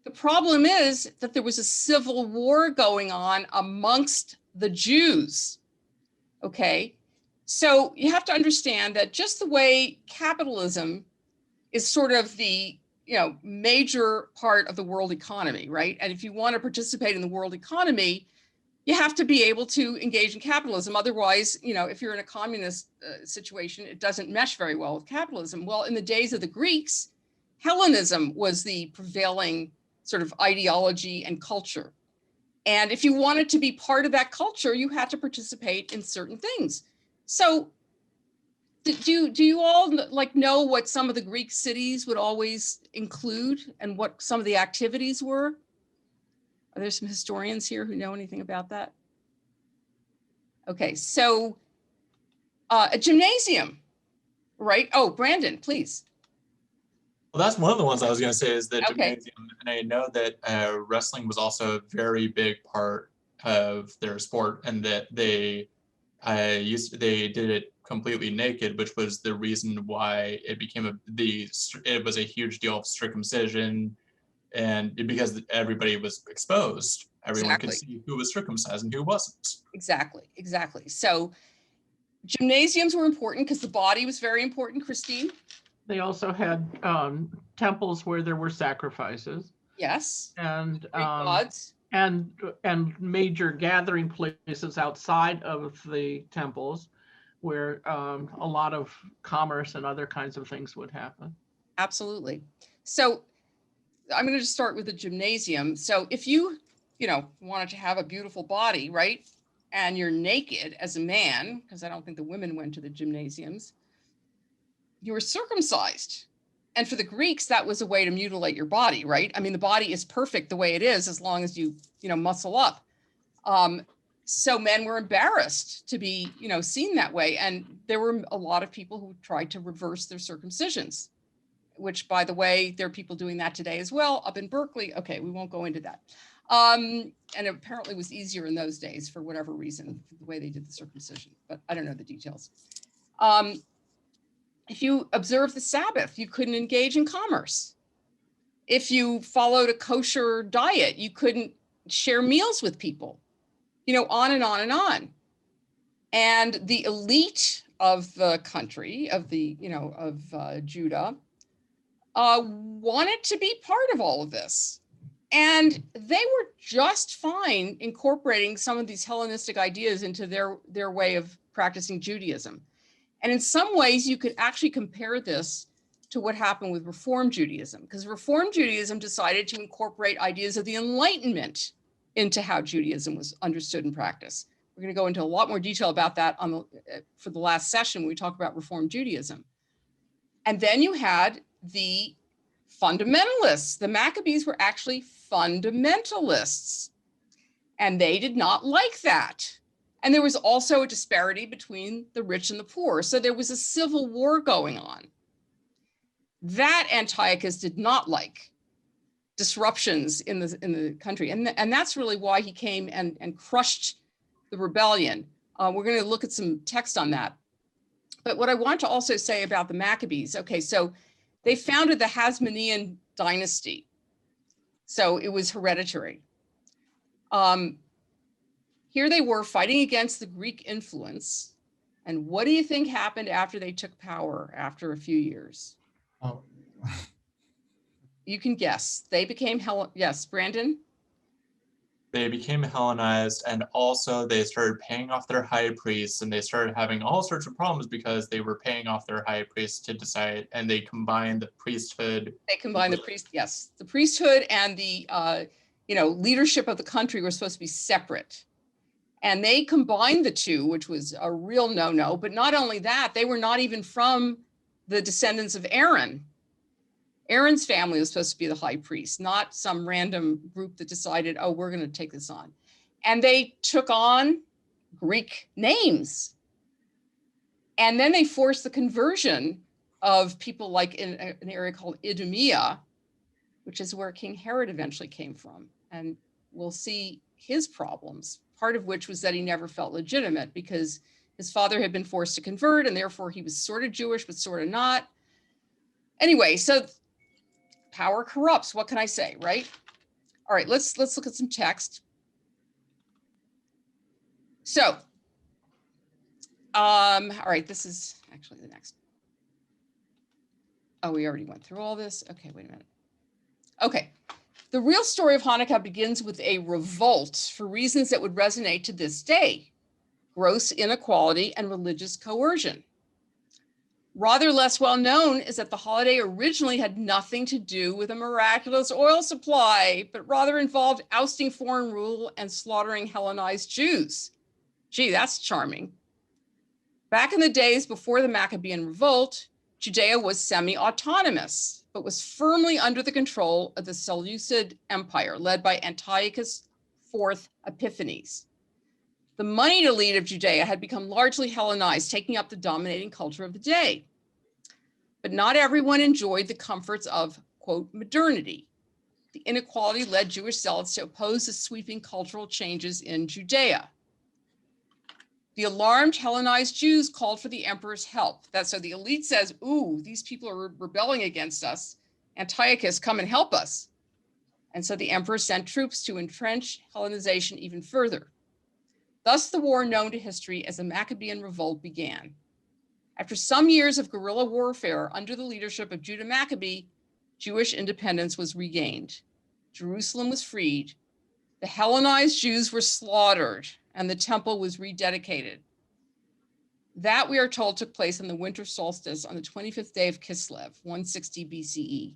The problem is that there was a civil war going on amongst the Jews, okay? So you have to understand that just the way capitalism is sort of the, you know, major part of the world economy, right? And if you want to participate in the world economy, you have to be able to engage in capitalism. Otherwise, you know, if you're in a communist situation, it doesn't mesh very well with capitalism. Well, in the days of the Greeks, Hellenism was the prevailing sort of ideology and culture. And if you wanted to be part of that culture, you had to participate in certain things. So do you all like know what some of the Greek cities would always include and what some of the activities were? Are there some historians here who know anything about that? Okay, so a gymnasium, right? Oh, Brandon, please. Well, that's one of the ones I was going to say is the Okay. gymnasium. And I know that wrestling was also a very big part of their sport, and that they did it completely naked, which was the reason why it became it was a huge deal of circumcision, and because everybody was exposed, everyone could see who was circumcised and who wasn't. Exactly. So gymnasiums were important because the body was very important, Christine. They also had temples where there were sacrifices. Yes. And gods. And major gathering places outside of the temples where a lot of commerce and other kinds of things would happen. Absolutely. So I'm going to just start with the gymnasium. So if you wanted to have a beautiful body, right? And you're naked as a man, because I don't think the women went to the gymnasiums, you were circumcised. And for the Greeks, that was a way to mutilate your body, right? I mean, the body is perfect the way it is, as long as you muscle up. So men were embarrassed to be, seen that way. And there were a lot of people who tried to reverse their circumcisions, which, by the way, there are people doing that today as well up in Berkeley. Okay, we won't go into that. And it apparently was easier in those days for whatever reason, the way they did the circumcision, but I don't know the details. If you observed the Sabbath, you couldn't engage in commerce. If you followed a kosher diet, you couldn't share meals with people, on and on and on. And the elite of the country, of Judah, wanted to be part of all of this. And they were just fine incorporating some of these Hellenistic ideas into their way of practicing Judaism. And in some ways, you could actually compare this to what happened with Reform Judaism, because Reform Judaism decided to incorporate ideas of the Enlightenment into how Judaism was understood and practiced. We're going to go into a lot more detail about that for the last session when we talk about Reform Judaism. And then you had the fundamentalists. The Maccabees were actually fundamentalists, and they did not like that. And there was also a disparity between the rich and the poor. So there was a civil war going on. That Antiochus did not like, disruptions in the country. And that's really why he came and crushed the rebellion. We're going to look at some text on that. But what I want to also say about the Maccabees, okay, so they founded the Hasmonean dynasty. So it was hereditary. Here they were fighting against the Greek influence. And what do you think happened after they took power after a few years? Oh. You can guess. They became yes, Brandon? They became Hellenized, and also they started paying off their high priests, and they started having all sorts of problems because they were paying off their high priests to decide, and they combined the priesthood. They combined the priesthood and the leadership of the country were supposed to be separate. And they combined the two, which was a real no-no. But not only that, they were not even from the descendants of Aaron. Aaron's family was supposed to be the high priest, not some random group that decided, oh, we're going to take this on. And they took on Greek names. And then they forced the conversion of people like in an area called Idumea, which is where King Herod eventually came from. And we'll see his problems, part of which was that he never felt legitimate because his father had been forced to convert, and therefore he was sort of Jewish, but sort of not. Anyway, so power corrupts. What can I say, right? All right, let's look at some text. So, all right, this is actually the next. Oh, we already went through all this. Okay, wait a minute. Okay, the real story of Hanukkah begins with a revolt for reasons that would resonate to this day: gross inequality and religious coercion. Rather less well known is that the holiday originally had nothing to do with a miraculous oil supply, but rather involved ousting foreign rule and slaughtering Hellenized Jews. Gee, that's charming. Back in the days before the Maccabean revolt, Judea was semi-autonomous, but was firmly under the control of the Seleucid Empire, led by Antiochus IV Epiphanes. The moneyed elite of Judea had become largely Hellenized, taking up the dominating culture of the day. But not everyone enjoyed the comforts of, quote, modernity. The inequality led Jewish zealots to oppose the sweeping cultural changes in Judea. The alarmed Hellenized Jews called for the emperor's help. So the elite says, ooh, these people are rebelling against us. Antiochus, come and help us. And so the emperor sent troops to entrench Hellenization even further. Thus, the war known to history as the Maccabean Revolt began. After some years of guerrilla warfare under the leadership of Judah Maccabee, Jewish independence was regained. Jerusalem was freed. The Hellenized Jews were slaughtered, and the temple was rededicated. That, we are told, took place on the winter solstice on the 25th day of Kislev, 160 BCE.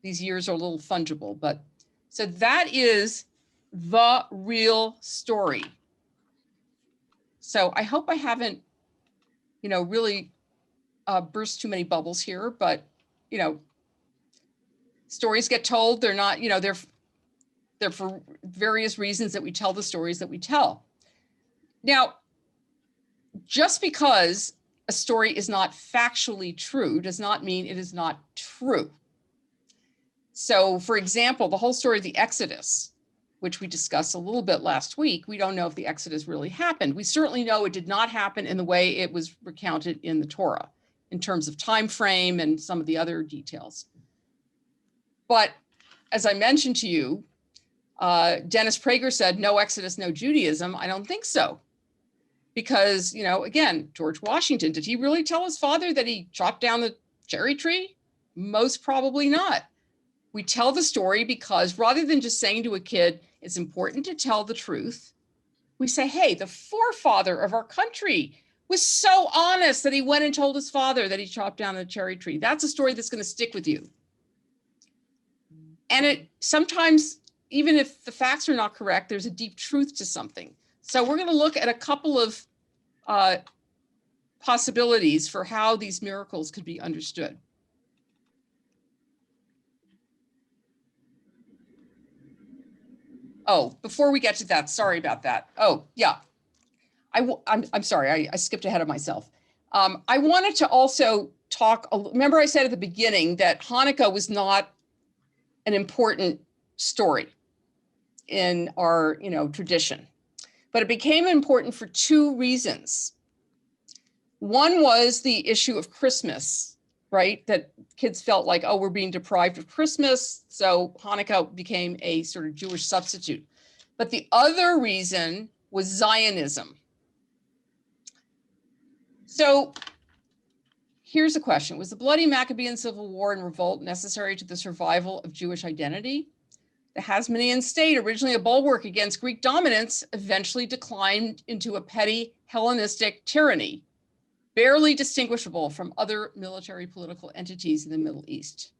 These years are a little fungible, but so that is the real story. So I hope I haven't, really burst too many bubbles here, but, stories get told. They're not, they're for various reasons that we tell the stories that we tell. Now, just because a story is not factually true does not mean it is not true. So, for example, the whole story of the Exodus, which we discussed a little bit last week, we don't know if the Exodus really happened. We certainly know it did not happen in the way it was recounted in the Torah, in terms of time frame and some of the other details. But as I mentioned to you, Dennis Prager said, no Exodus, no Judaism. I don't think so. Because, again, George Washington, did he really tell his father that he chopped down the cherry tree? Most probably not. We tell the story because rather than just saying to a kid, it's important to tell the truth, we say, hey, the forefather of our country was so honest that he went and told his father that he chopped down the cherry tree. That's a story that's going to stick with you. And it sometimes, even if the facts are not correct, there's a deep truth to something. So we're going to look at a couple of possibilities for how these miracles could be understood. Oh, before we get to that, sorry about that. Oh, yeah. I'm sorry, I skipped ahead of myself. I wanted to also talk, remember I said at the beginning that Hanukkah was not an important story in our, tradition, but it became important for two reasons. One was the issue of Christmas, right? That kids felt like, oh, we're being deprived of Christmas, so Hanukkah became a sort of Jewish substitute. But the other reason was Zionism. So here's a question. Was the bloody Maccabean civil war and revolt necessary to the survival of Jewish identity? The Hasmonean state, originally a bulwark against Greek dominance, eventually declined into a petty Hellenistic tyranny, barely distinguishable from other military political entities in the Middle East.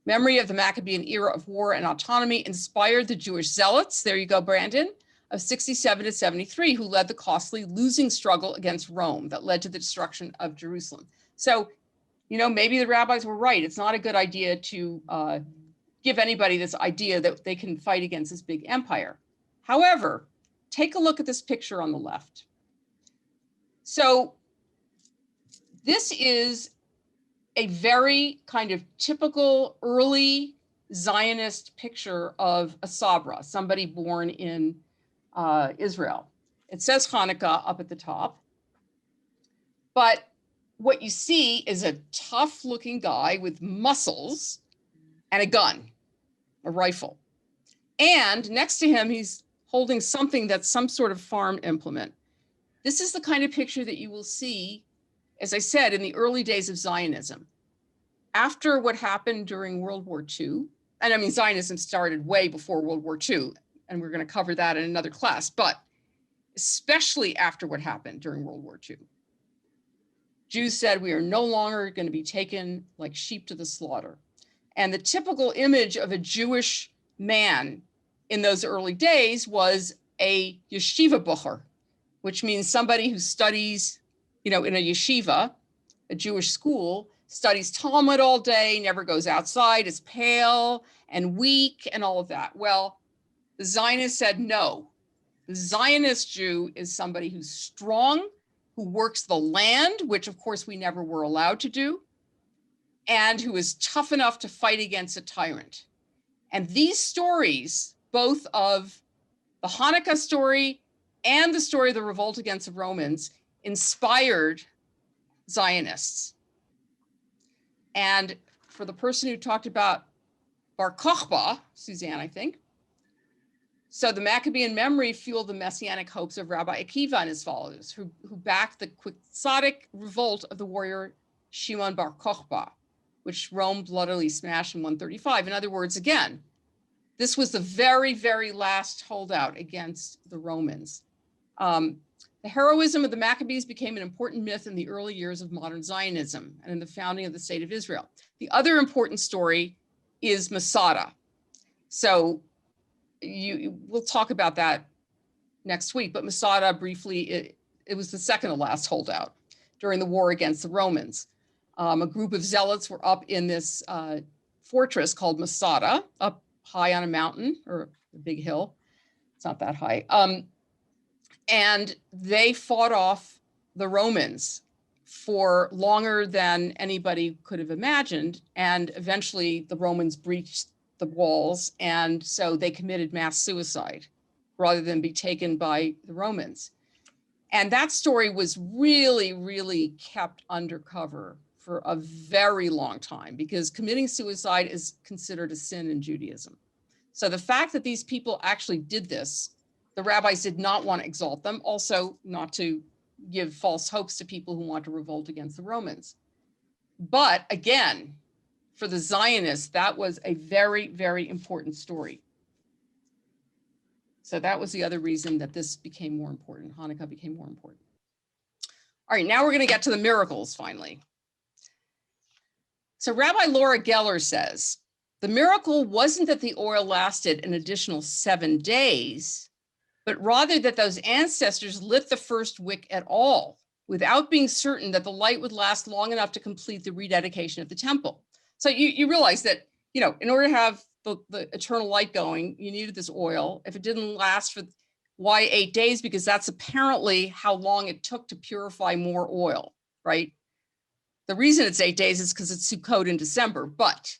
Memory of the Maccabean era of war and autonomy inspired the Jewish zealots, there you go, Brandon, of 67 to 73, who led the costly losing struggle against Rome that led to the destruction of Jerusalem. So, maybe the rabbis were right. It's not a good idea to give anybody this idea that they can fight against this big empire. However, take a look at this picture on the left. So this is a very kind of typical early Zionist picture of a Sabra, somebody born in Israel. It says Hanukkah up at the top, but what you see is a tough looking guy with muscles and a gun, a rifle. And next to him, he's holding something that's some sort of farm implement. This is the kind of picture that you will see, as I said, in the early days of Zionism. After what happened during World War II, and I mean, Zionism started way before World War II, and we're going to cover that in another class, but especially after what happened during World War II. Jews said, we are no longer going to be taken like sheep to the slaughter. And the typical image of a Jewish man in those early days was a yeshiva bucher, which means somebody who studies, in a yeshiva, a Jewish school, studies Talmud all day, never goes outside, is pale and weak and all of that. Well, the Zionists said no. The Zionist Jew is somebody who's strong, who works the land, which of course we never were allowed to do, and who is tough enough to fight against a tyrant. And these stories, both of the Hanukkah story and the story of the revolt against the Romans, inspired Zionists. And for the person who talked about Bar Kokhba, Suzanne, I think, so the Maccabean memory fueled the messianic hopes of Rabbi Akiva and his followers, who backed the quixotic revolt of the warrior Shimon Bar Kokhba, which Rome bloodily smashed in 135. In other words, again, this was the very, very last holdout against the Romans. The heroism of the Maccabees became an important myth in the early years of modern Zionism and in the founding of the state of Israel. The other important story is Masada. So we'll talk about that next week, but Masada briefly, it was the second to last holdout during the war against the Romans. A group of zealots were up in this fortress called Masada, up high on a mountain or a big hill. It's not that high. And they fought off the Romans for longer than anybody could have imagined. And eventually the Romans breached the walls. And so they committed mass suicide rather than be taken by the Romans. And that story was really, really kept undercover for a very long time because committing suicide is considered a sin in Judaism. So the fact that these people actually did this, the rabbis did not want to exalt them, also not to give false hopes to people who want to revolt against the Romans. But again, for the Zionists, that was a very, very important story. So that was the other reason that this became more important. Hanukkah became more important. All right, now we're going to get to the miracles finally. So Rabbi Laura Geller says, the miracle wasn't that the oil lasted an additional 7 days, but rather that those ancestors lit the first wick at all, without being certain that the light would last long enough to complete the rededication of the temple. So you realize that, you know, in order to have the eternal light going, you needed this oil. If it didn't last for, why 8 days? Because that's apparently how long it took to purify more oil, right? The reason it's 8 days is because it's Sukkot in December. But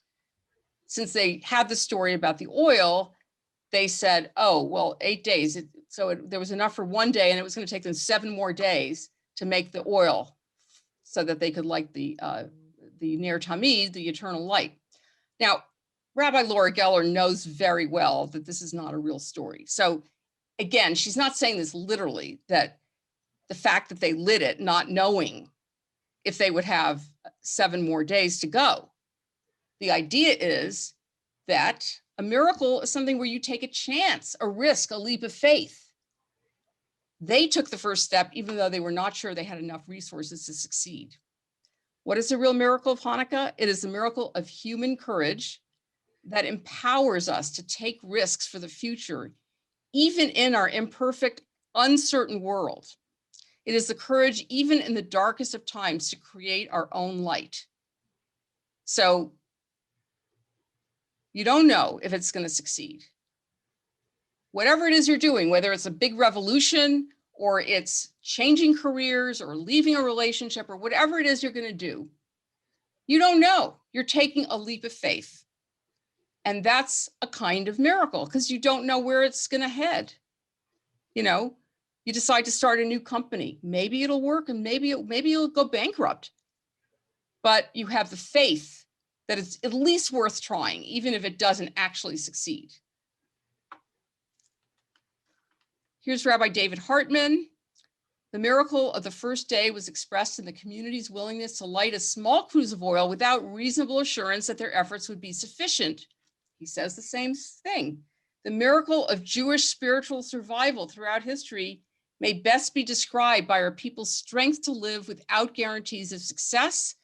since they had the story about the oil, they said, oh, well, 8 days. There was enough for 1 day, and it was going to take them 7 more days to make the oil so that they could light the Ner Tamid, the eternal light. Now, Rabbi Laura Geller knows very well that this is not a real story. So again, she's not saying this literally, that the fact that they lit it, not knowing if they would have 7 more days to go. The idea is that a miracle is something where you take a chance, a risk, a leap of faith. They took the first step, even though they were not sure they had enough resources to succeed. What is the real miracle of Hanukkah? It is the miracle of human courage that empowers us to take risks for the future, even in our imperfect, uncertain world. It is the courage, even in the darkest of times, to create our own light. So you don't know if it's going to succeed. Whatever it is you're doing, whether it's a big revolution or it's changing careers or leaving a relationship or whatever it is you're going to do, you don't know. You're taking a leap of faith. And that's a kind of miracle because you don't know where it's going to head. You know, you decide to start a new company. Maybe it'll work and maybe it'll go bankrupt. But you have the faith that it's at least worth trying, even if it doesn't actually succeed. Here's Rabbi David Hartman. The miracle of the first day was expressed in the community's willingness to light a small cruse of oil without reasonable assurance that their efforts would be sufficient. He says the same thing. The miracle of Jewish spiritual survival throughout history may best be described by our people's strength to live without guarantees of success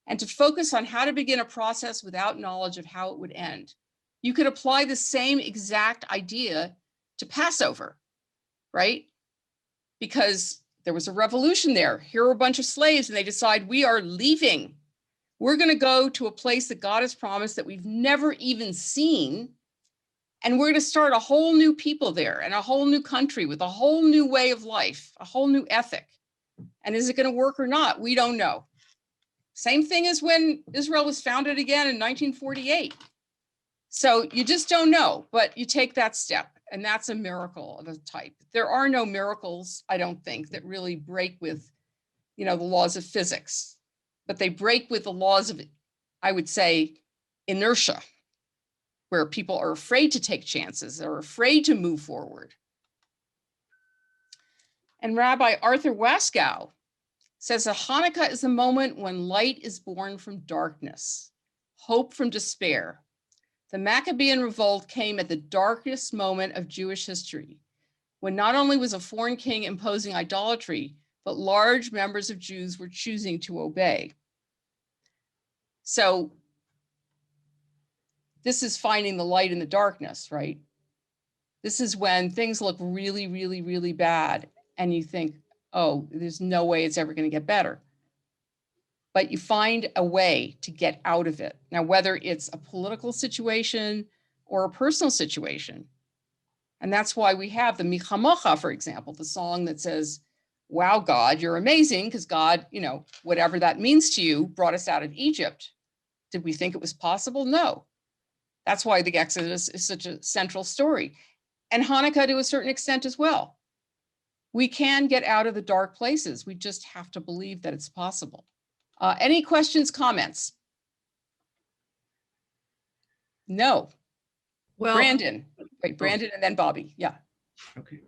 and to focus on how to begin a process without knowledge of how it would end. You could apply the same exact idea to Passover, right? Because there was a revolution there. Here are a bunch of slaves and they decide we are leaving. We're going to go to a place that God has promised that we've never even seen. And we're going to start a whole new people there and a whole new country with a whole new way of life, a whole new ethic. And is it going to work or not? We don't know. Same thing as when Israel was founded again in 1948. So you just don't know, but you take that step. And that's a miracle of a type. There are no miracles, I don't think, that really break with, you know, the laws of physics. But they break with the laws of, I would say, inertia, where people are afraid to take chances, they're afraid to move forward. And Rabbi Arthur Waskow says that Hanukkah is the moment when light is born from darkness, hope from despair. The Maccabean revolt came at the darkest moment of Jewish history, when not only was a foreign king imposing idolatry, but large members of Jews were choosing to obey. So this is finding the light in the darkness, right? This is when things look really, really, really bad. And you think, oh, there's no way it's ever going to get better. But you find a way to get out of it. Now, whether it's a political situation or a personal situation. And that's why we have the Michamocha, for example, the song that says, wow, God, you're amazing, because God, you know, whatever that means to you, brought us out of Egypt. Did we think it was possible? No. That's why the Exodus is such a central story. And Hanukkah to a certain extent as well. We can get out of the dark places. We just have to believe that it's possible. Any questions, comments? No. Well, Brandon. Wait, Brandon and then Bobby. Yeah. Okay.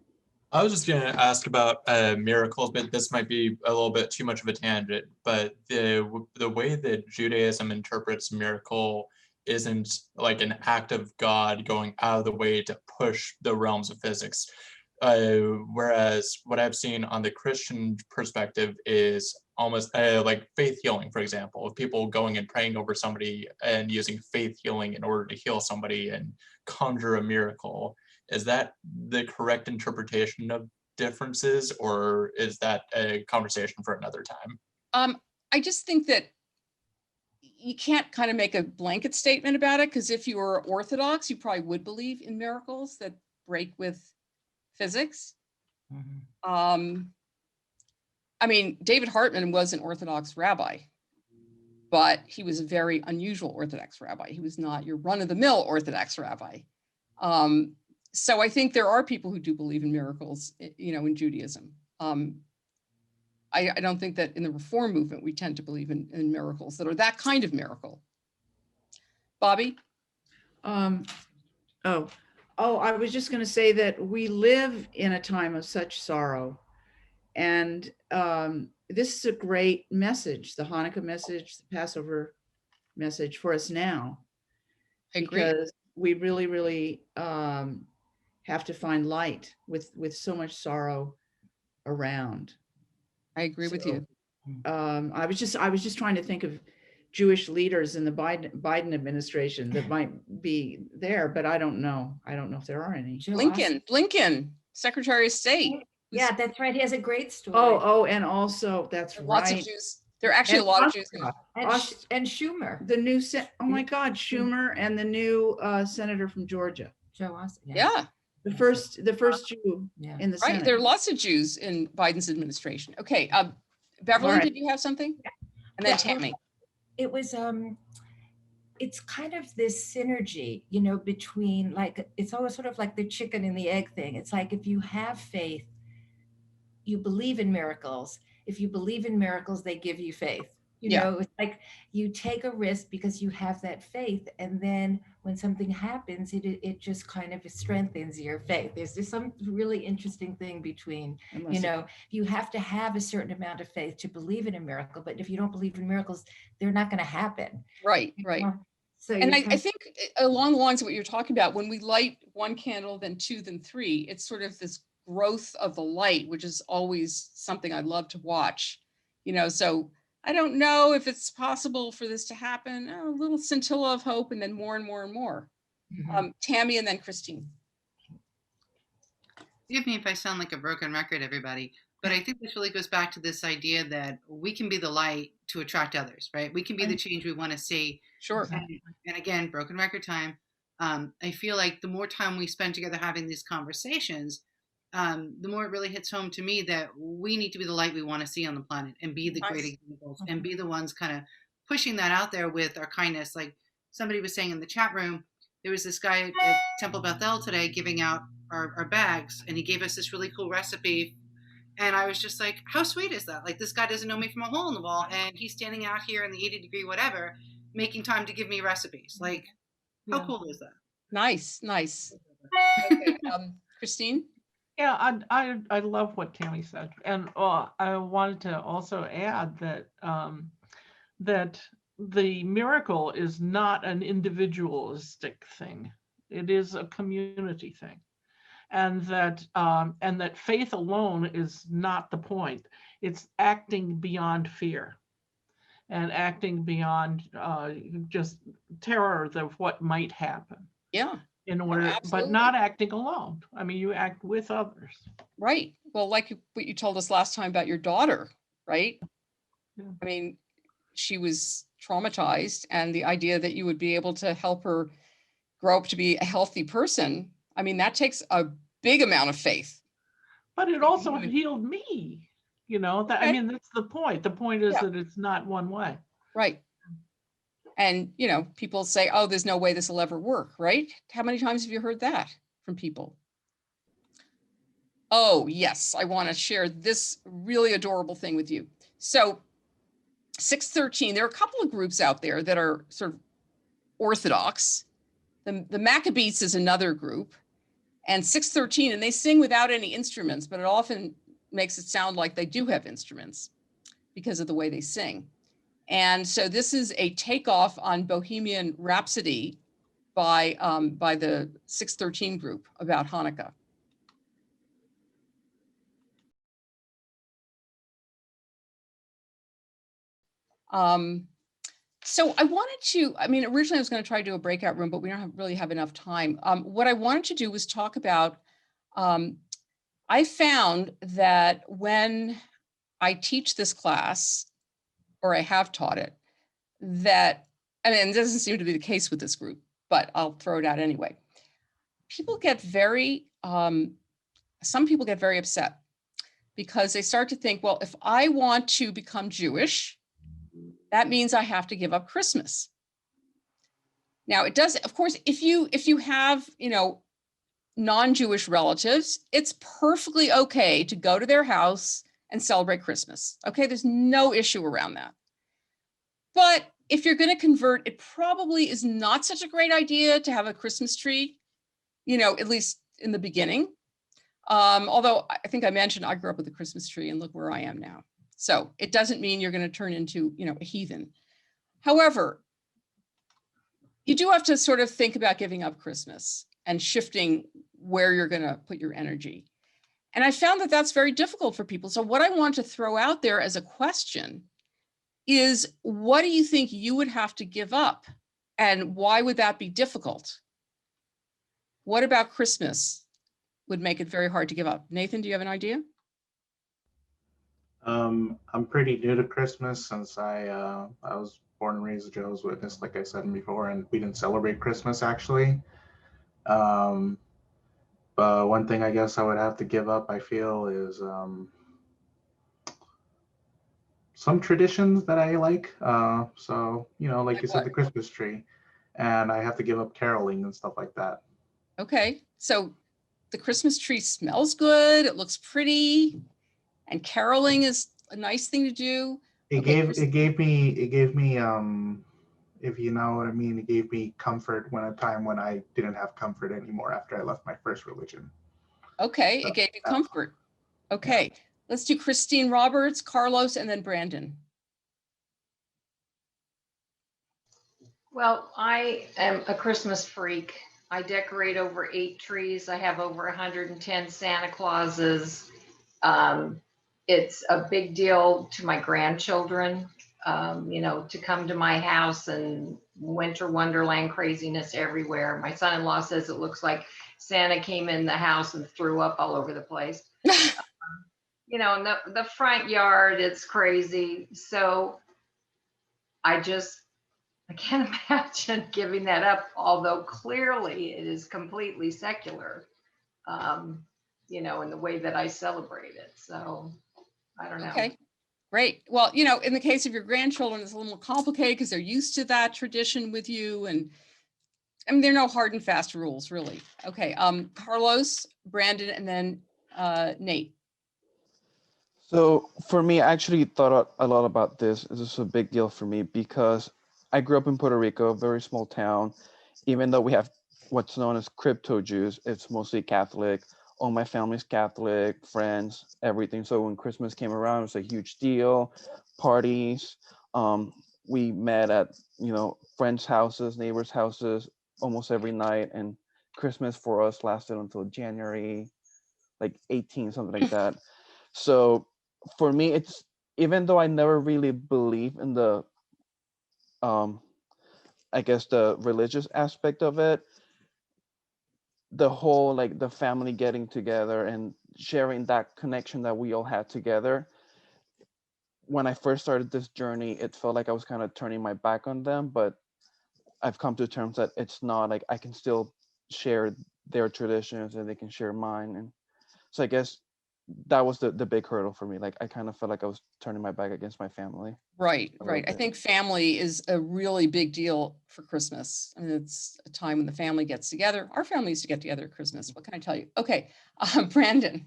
I was just going to ask about miracles, but this might be a little bit too much of a tangent. But the way that Judaism interprets miracle isn't like an act of God going out of the way to push the realms of physics. Whereas what I've seen on the Christian perspective is almost like faith healing, for example, of people going and praying over somebody and using faith healing in order to heal somebody and conjure a miracle. Is that the correct interpretation of differences, or is that a conversation for another time? I just think that you can't kind of make a blanket statement about it, because if you were Orthodox, you probably would believe in miracles that break with physics. I mean, David Hartman was an Orthodox rabbi, but he was a very unusual Orthodox rabbi. He was not your run-of-the-mill Orthodox rabbi. So I think there are people who do believe in miracles, you know, in Judaism. I don't think that in the Reform movement, we tend to believe in miracles that are that kind of miracle. Bobby? I was just going to say that we live in a time of such sorrow. And this is a great message, the Hanukkah message, the Passover message for us now. I agree. Because we really, really have to find light with so much sorrow around. I agree with you. I was just trying to think of Jewish leaders in the Biden administration that might be there, but I don't know. I don't know if there are any. Blinken, Secretary of State. Yeah, that's right. He has a great story. And also that's lots right. of Jews. There are actually a lot of Jews. And Schumer. The new, oh my God, Schumer and the new senator from Georgia. Joe Austin. Yeah. The first Jew in the Senate. Right, there are lots of Jews in Biden's administration. Okay, Beverly, right. did you have something? And then Tammy. It was, it's kind of this synergy, you know, between, like, it's always sort of like the chicken and the egg thing. It's like, if you have faith, you believe in miracles. If you believe in miracles, they give you faith. You know, it's like you take a risk because you have that faith. And then when something happens, it just kind of strengthens your faith. There's just some really interesting thing between, you know, you have to have a certain amount of faith to believe in a miracle. But if you don't believe in miracles, they're not going to happen. Right. So and I think along the lines of what you're talking about, when we light one candle, then two, then three, it's sort of this growth of the light, which is always something I love to watch, you know, so I don't know if it's possible for this to happen. A little scintilla of hope, and then more and more and more. Tammy, and then Christine. Forgive me if I sound like a broken record, everybody, but I think this really goes back to this idea that we can be the light to attract others, right? We can be the change we want to see. Sure. And again, broken record time. I feel like the more time we spend together having these conversations, the more it really hits home to me that we need to be the light we want to see on the planet and be the great examples and be the ones kind of pushing that out there with our kindness. Like somebody was saying in the chat room, there was this guy at Temple Bethel today giving out our bags, and he gave us this really cool recipe. And I was just like, how sweet is that? Like, this guy doesn't know me from a hole in the wall, and he's standing out here in the 80-degree whatever, making time to give me recipes. Like, how cool is that? Nice. Okay, Christine? Yeah, I love what Tammy said, and I wanted to also add that that the miracle is not an individualistic thing; it is a community thing, and that faith alone is not the point. It's acting beyond fear, and acting beyond just terror of what might happen. Yeah. In order, but not acting alone. I mean, you act with others. Right. Well, like what you told us last time about your daughter, right? Yeah. I mean, she was traumatized, and the idea that you would be able to help her grow up to be a healthy person, I mean, that takes a big amount of faith. But it also healed me, you know, that, I mean, that's the point. The point is that it's not one way. Right. And, you know, people say, oh, there's no way this will ever work, right? How many times have you heard that from people? Oh, yes, I want to share this really adorable thing with you. So 613, there are a couple of groups out there that are sort of Orthodox. The Maccabees is another group, and 613, and they sing without any instruments, but it often makes it sound like they do have instruments because of the way they sing. And so this is a takeoff on Bohemian Rhapsody by the 613 group about Hanukkah. So I wanted to, I mean, originally I was going to try to do a breakout room, but we don't really have enough time. What I wanted to do was talk about I found that when I teach this class, or I have taught it, that, I mean, it doesn't seem to be the case with this group, but I'll throw it out anyway. People get very, some people get very upset because they start to think, well, if I want to become Jewish, that means I have to give up Christmas. Now it does, of course, if you have, non-Jewish relatives, it's perfectly okay to go to their house and celebrate Christmas. Okay, there's no issue around that. But if you're going to convert, it probably is not such a great idea to have a Christmas tree, at least in the beginning. Although I think I mentioned I grew up with a Christmas tree and look where I am now. So it doesn't mean you're going to turn into, a heathen. However, you do have to sort of think about giving up Christmas and shifting where you're going to put your energy. And I found that that's very difficult for people. So what I want to throw out there as a question is, what do you think you would have to give up? And why would that be difficult? What about Christmas would make it very hard to give up? Nathan, do you have an idea? I'm pretty new to Christmas since I was born and raised a Jehovah's Witness, like I said before, and we didn't celebrate Christmas actually. But one thing I guess I would have to give up, I feel, is some traditions that I like. So, like you said, the Christmas tree, and I have to give up caroling and stuff like that. Okay, so the Christmas tree smells good, it looks pretty, and caroling is a nice thing to do. It gave me if you know what I mean, it gave me comfort when a time when I didn't have comfort anymore after I left my first religion. Okay, it gave you comfort. Okay, let's do Christine Roberts, Carlos, and then Brandon. Well, I am a Christmas freak. I decorate over 8 trees. I have over 110 Santa Clauses. It's a big deal to my grandchildren, to come to my house and winter wonderland craziness everywhere. My son-in-law says it looks like Santa came in the house and threw up all over the place. And the front yard, it's crazy. So I can't imagine giving that up, although clearly it is completely secular, in the way that I celebrate it. So I don't know. Okay, great. Well, in the case of your grandchildren, it's a little more complicated because they're used to that tradition with you. And I mean, there are no hard and fast rules, really. Okay, Carlos, Brandon, and then Nate. So for me, I actually thought a lot about this. This is a big deal for me because I grew up in Puerto Rico, a very small town. Even though we have what's known as crypto Jews, it's mostly Catholic. All my family's Catholic, friends, everything. So when Christmas came around, it was a huge deal. Parties. We met at, friends' houses, neighbors' houses almost every night. And Christmas for us lasted until January, like 18, something like that. So for me, it's, even though I never really believe in the, I guess the religious aspect of it, the whole, like the family getting together and sharing that connection that we all had together. When I first started this journey, it felt like I was kind of turning my back on them, but I've come to terms that it's not, like I can still share their traditions and they can share mine. And so I guess that was the big hurdle for me. Like I kind of felt like I was turning my back against my family. Right. I think family is a really big deal for Christmas. I mean, it's a time when the family gets together. Our family used to get together at Christmas. What can I tell you? Okay, Brandon.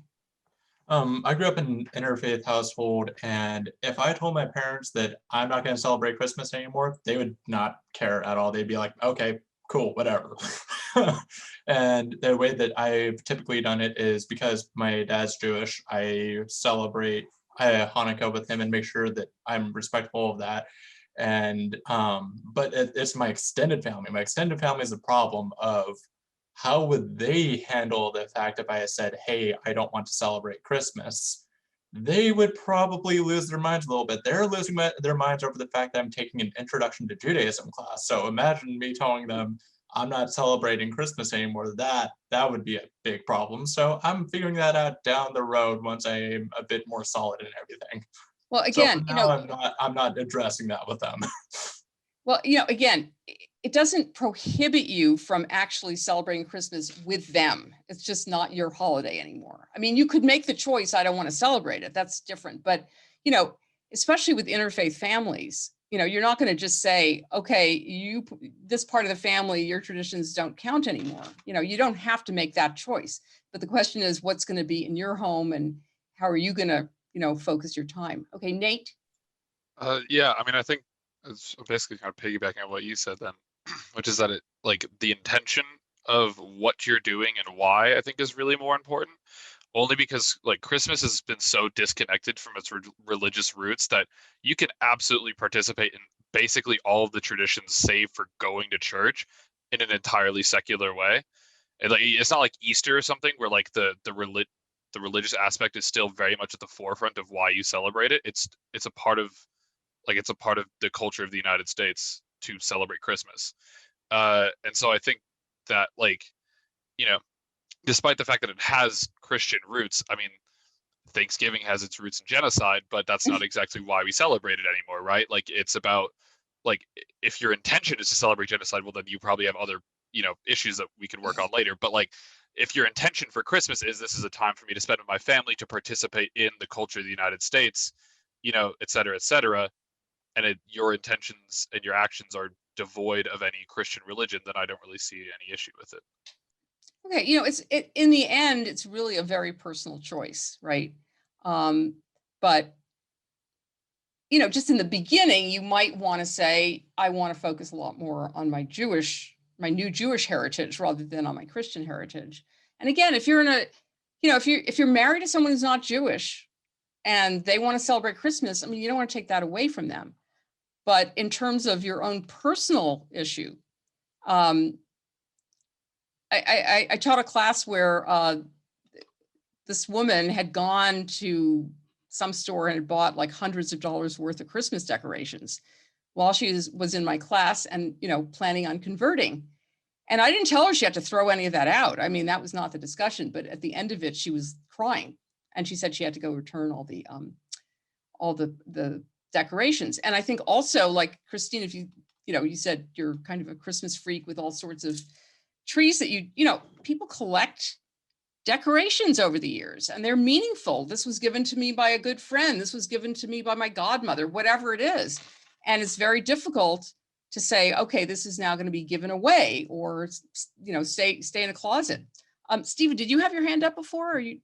I grew up in an interfaith household, and if I told my parents that I'm not going to celebrate Christmas anymore, they would not care at all. They'd be like, okay, cool, whatever. And the way that I've typically done it is because my dad's Jewish, I celebrate Hanukkah with him and make sure that I'm respectful of that. And but it's my extended family. My extended family is the problem of how would they handle the fact if I had said, hey, I don't want to celebrate Christmas? They would probably lose their minds a little bit. They're losing their minds over the fact that I'm taking an introduction to Judaism class. So imagine me telling them, I'm not celebrating Christmas anymore, that would be a big problem. So I'm figuring that out down the road once I'm a bit more solid in everything. Well, So again, for you now, know, I'm not addressing that with them. well, you know, again, it doesn't prohibit you from actually celebrating Christmas with them. It's just not your holiday anymore. I mean, you could make the choice, I don't want to celebrate it. That's different. But, you know, especially with interfaith families, you know, you're not going to just say, okay, this part of the family, your traditions don't count anymore. You know, you don't have to make that choice. But the question is, what's going to be in your home and how are you going to, you know, focus your time? Okay, Nate. Yeah, I mean, I think it's basically kind of piggybacking on what you said then, which is that it like the intention of what you're doing and why I think is really more important. Only because like Christmas has been so disconnected from its religious roots that you can absolutely participate in basically all of the traditions save for going to church in an entirely secular way. And like it's not like Easter or something where like the religious aspect is still very much at the forefront of why you celebrate it. It's a part of the culture of the United States to celebrate Christmas. And so I think that like, you know, despite the fact that it has Christian roots, I mean, Thanksgiving has its roots in genocide, but that's not exactly why we celebrate it anymore, right? Like it's about like if your intention is to celebrate genocide, well then you probably have other, you know, issues that we can work on later. But like if your intention for Christmas is this is a time for me to spend with my family, to participate in the culture of the United States, you know, et cetera, and your intentions and your actions are devoid of any Christian religion, then I don't really see any issue with it. Okay, you know, in the end, it's really a very personal choice, right? But you know, just in the beginning, you might want to say, I want to focus a lot more on my new Jewish heritage rather than on my Christian heritage. And again, if you're in a, you know, if you're married to someone who's not Jewish and they want to celebrate Christmas, I mean, you don't want to take that away from them. But in terms of your own personal issue, I taught a class where this woman had gone to some store and had bought like hundreds of dollars worth of Christmas decorations while she was in my class and, you know, planning on converting. And I didn't tell her she had to throw any of that out. I mean, that was not the discussion, but at the end of it, she was crying and she said she had to go return all the decorations. And I think also, like Christine, if you know, you said you're kind of a Christmas freak with all sorts of trees that you know, people collect decorations over the years and they're meaningful. This was given to me by a good friend. This was given to me by my godmother, whatever it is. And it's very difficult to say, okay, this is now going to be given away or, you know, stay in a closet. Stephen, did you have your hand up before? Or you?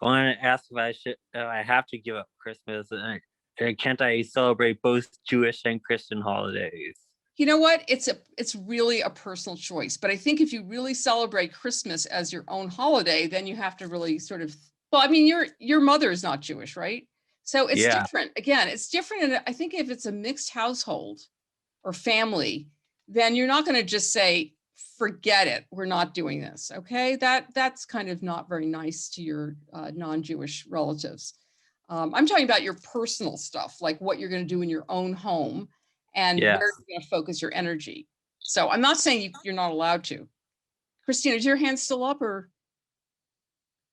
I want to ask if I have to give up Christmas and can't I celebrate both Jewish and Christian holidays? You know what? It's really a personal choice. But I think if you really celebrate Christmas as your own holiday, then you have to really sort of, well, I mean, your mother is not Jewish, right? So it's different. Again, it's different. And I think if it's a mixed household or family, then you're not going to just say, forget it, we're not doing this. Okay, that's kind of not very nice to your non-Jewish relatives. I'm talking about your personal stuff, like what you're going to do in your own home and where you're going to focus your energy. So I'm not saying you're not allowed to. Christine, is your hand still up or?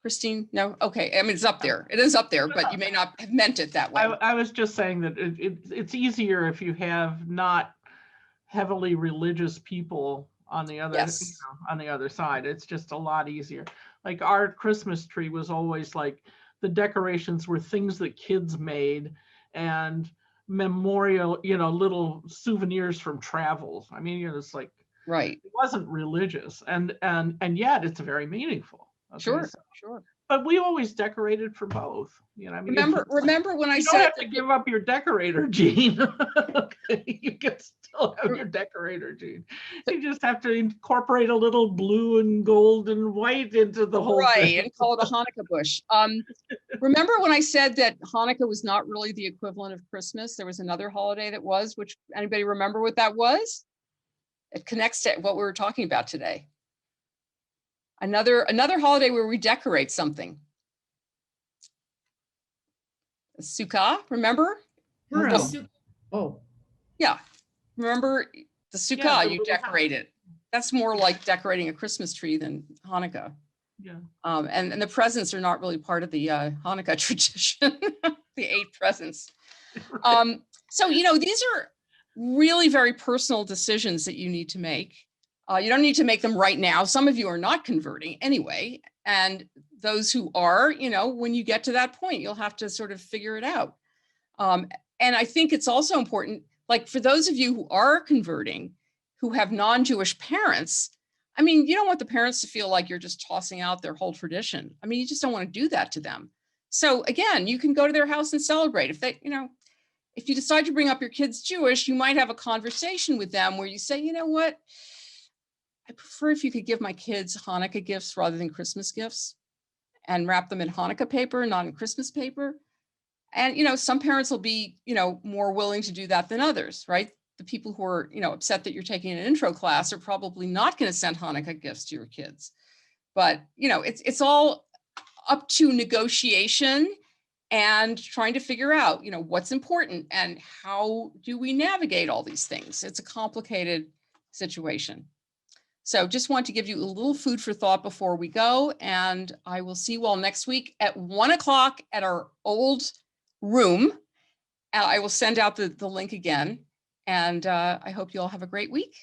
Christine, no? Okay, I mean, it's up there. It is up there, but you may not have meant it that way. I was just saying that it's easier if you have not heavily religious people on the other, you know, on the other side. It's just a lot easier. Like our Christmas tree was always like the decorations were things that kids made and memorial, you know, little souvenirs from travels. I mean, you know, it's like, right. It wasn't religious and yet it's very meaningful. Okay? Sure, So, sure. but we always decorated for both. You know, I mean, remember when I said you don't have to give up your decorator gene. Okay, you can still have your decorator gene. You just have to incorporate a little blue and gold and white into the whole thing. Right, and call it a Hanukkah bush. Remember when I said that Hanukkah was not really the equivalent of Christmas? There was another holiday that was, which anybody remember what that was? It connects to what we were talking about today. Another holiday where we decorate something. Sukkah, remember? No. Oh. Yeah. Remember The Yeah, Sukkah, the you little house. decorate it. That's more like decorating a Christmas tree than Hanukkah. Yeah. And the presents are not really part of the Hanukkah tradition, the 8 presents. So, these are really very personal decisions that you need to make. You don't need to make them right now. Some of you are not converting anyway. And those who are, when you get to that point, you'll have to sort of figure it out. And I think it's also important, like for those of you who are converting, who have non-Jewish parents, I mean, you don't want the parents to feel like you're just tossing out their whole tradition. I mean, you just don't want to do that to them. So again, you can go to their house and celebrate. If they, if you decide to bring up your kids Jewish, you might have a conversation with them where you say, you know what, I prefer if you could give my kids Hanukkah gifts rather than Christmas gifts and wrap them in Hanukkah paper, not in Christmas paper. And, some parents will be, more willing to do that than others, right? The people who are, upset that you're taking an intro class are probably not going to send Hanukkah gifts to your kids. But, it's all up to negotiation and trying to figure out, what's important and how do we navigate all these things. It's a complicated situation. So just want to give you a little food for thought before we go. And I will see you all next week at 1 o'clock at our old room. I will send out the link again. And I hope you all have a great week.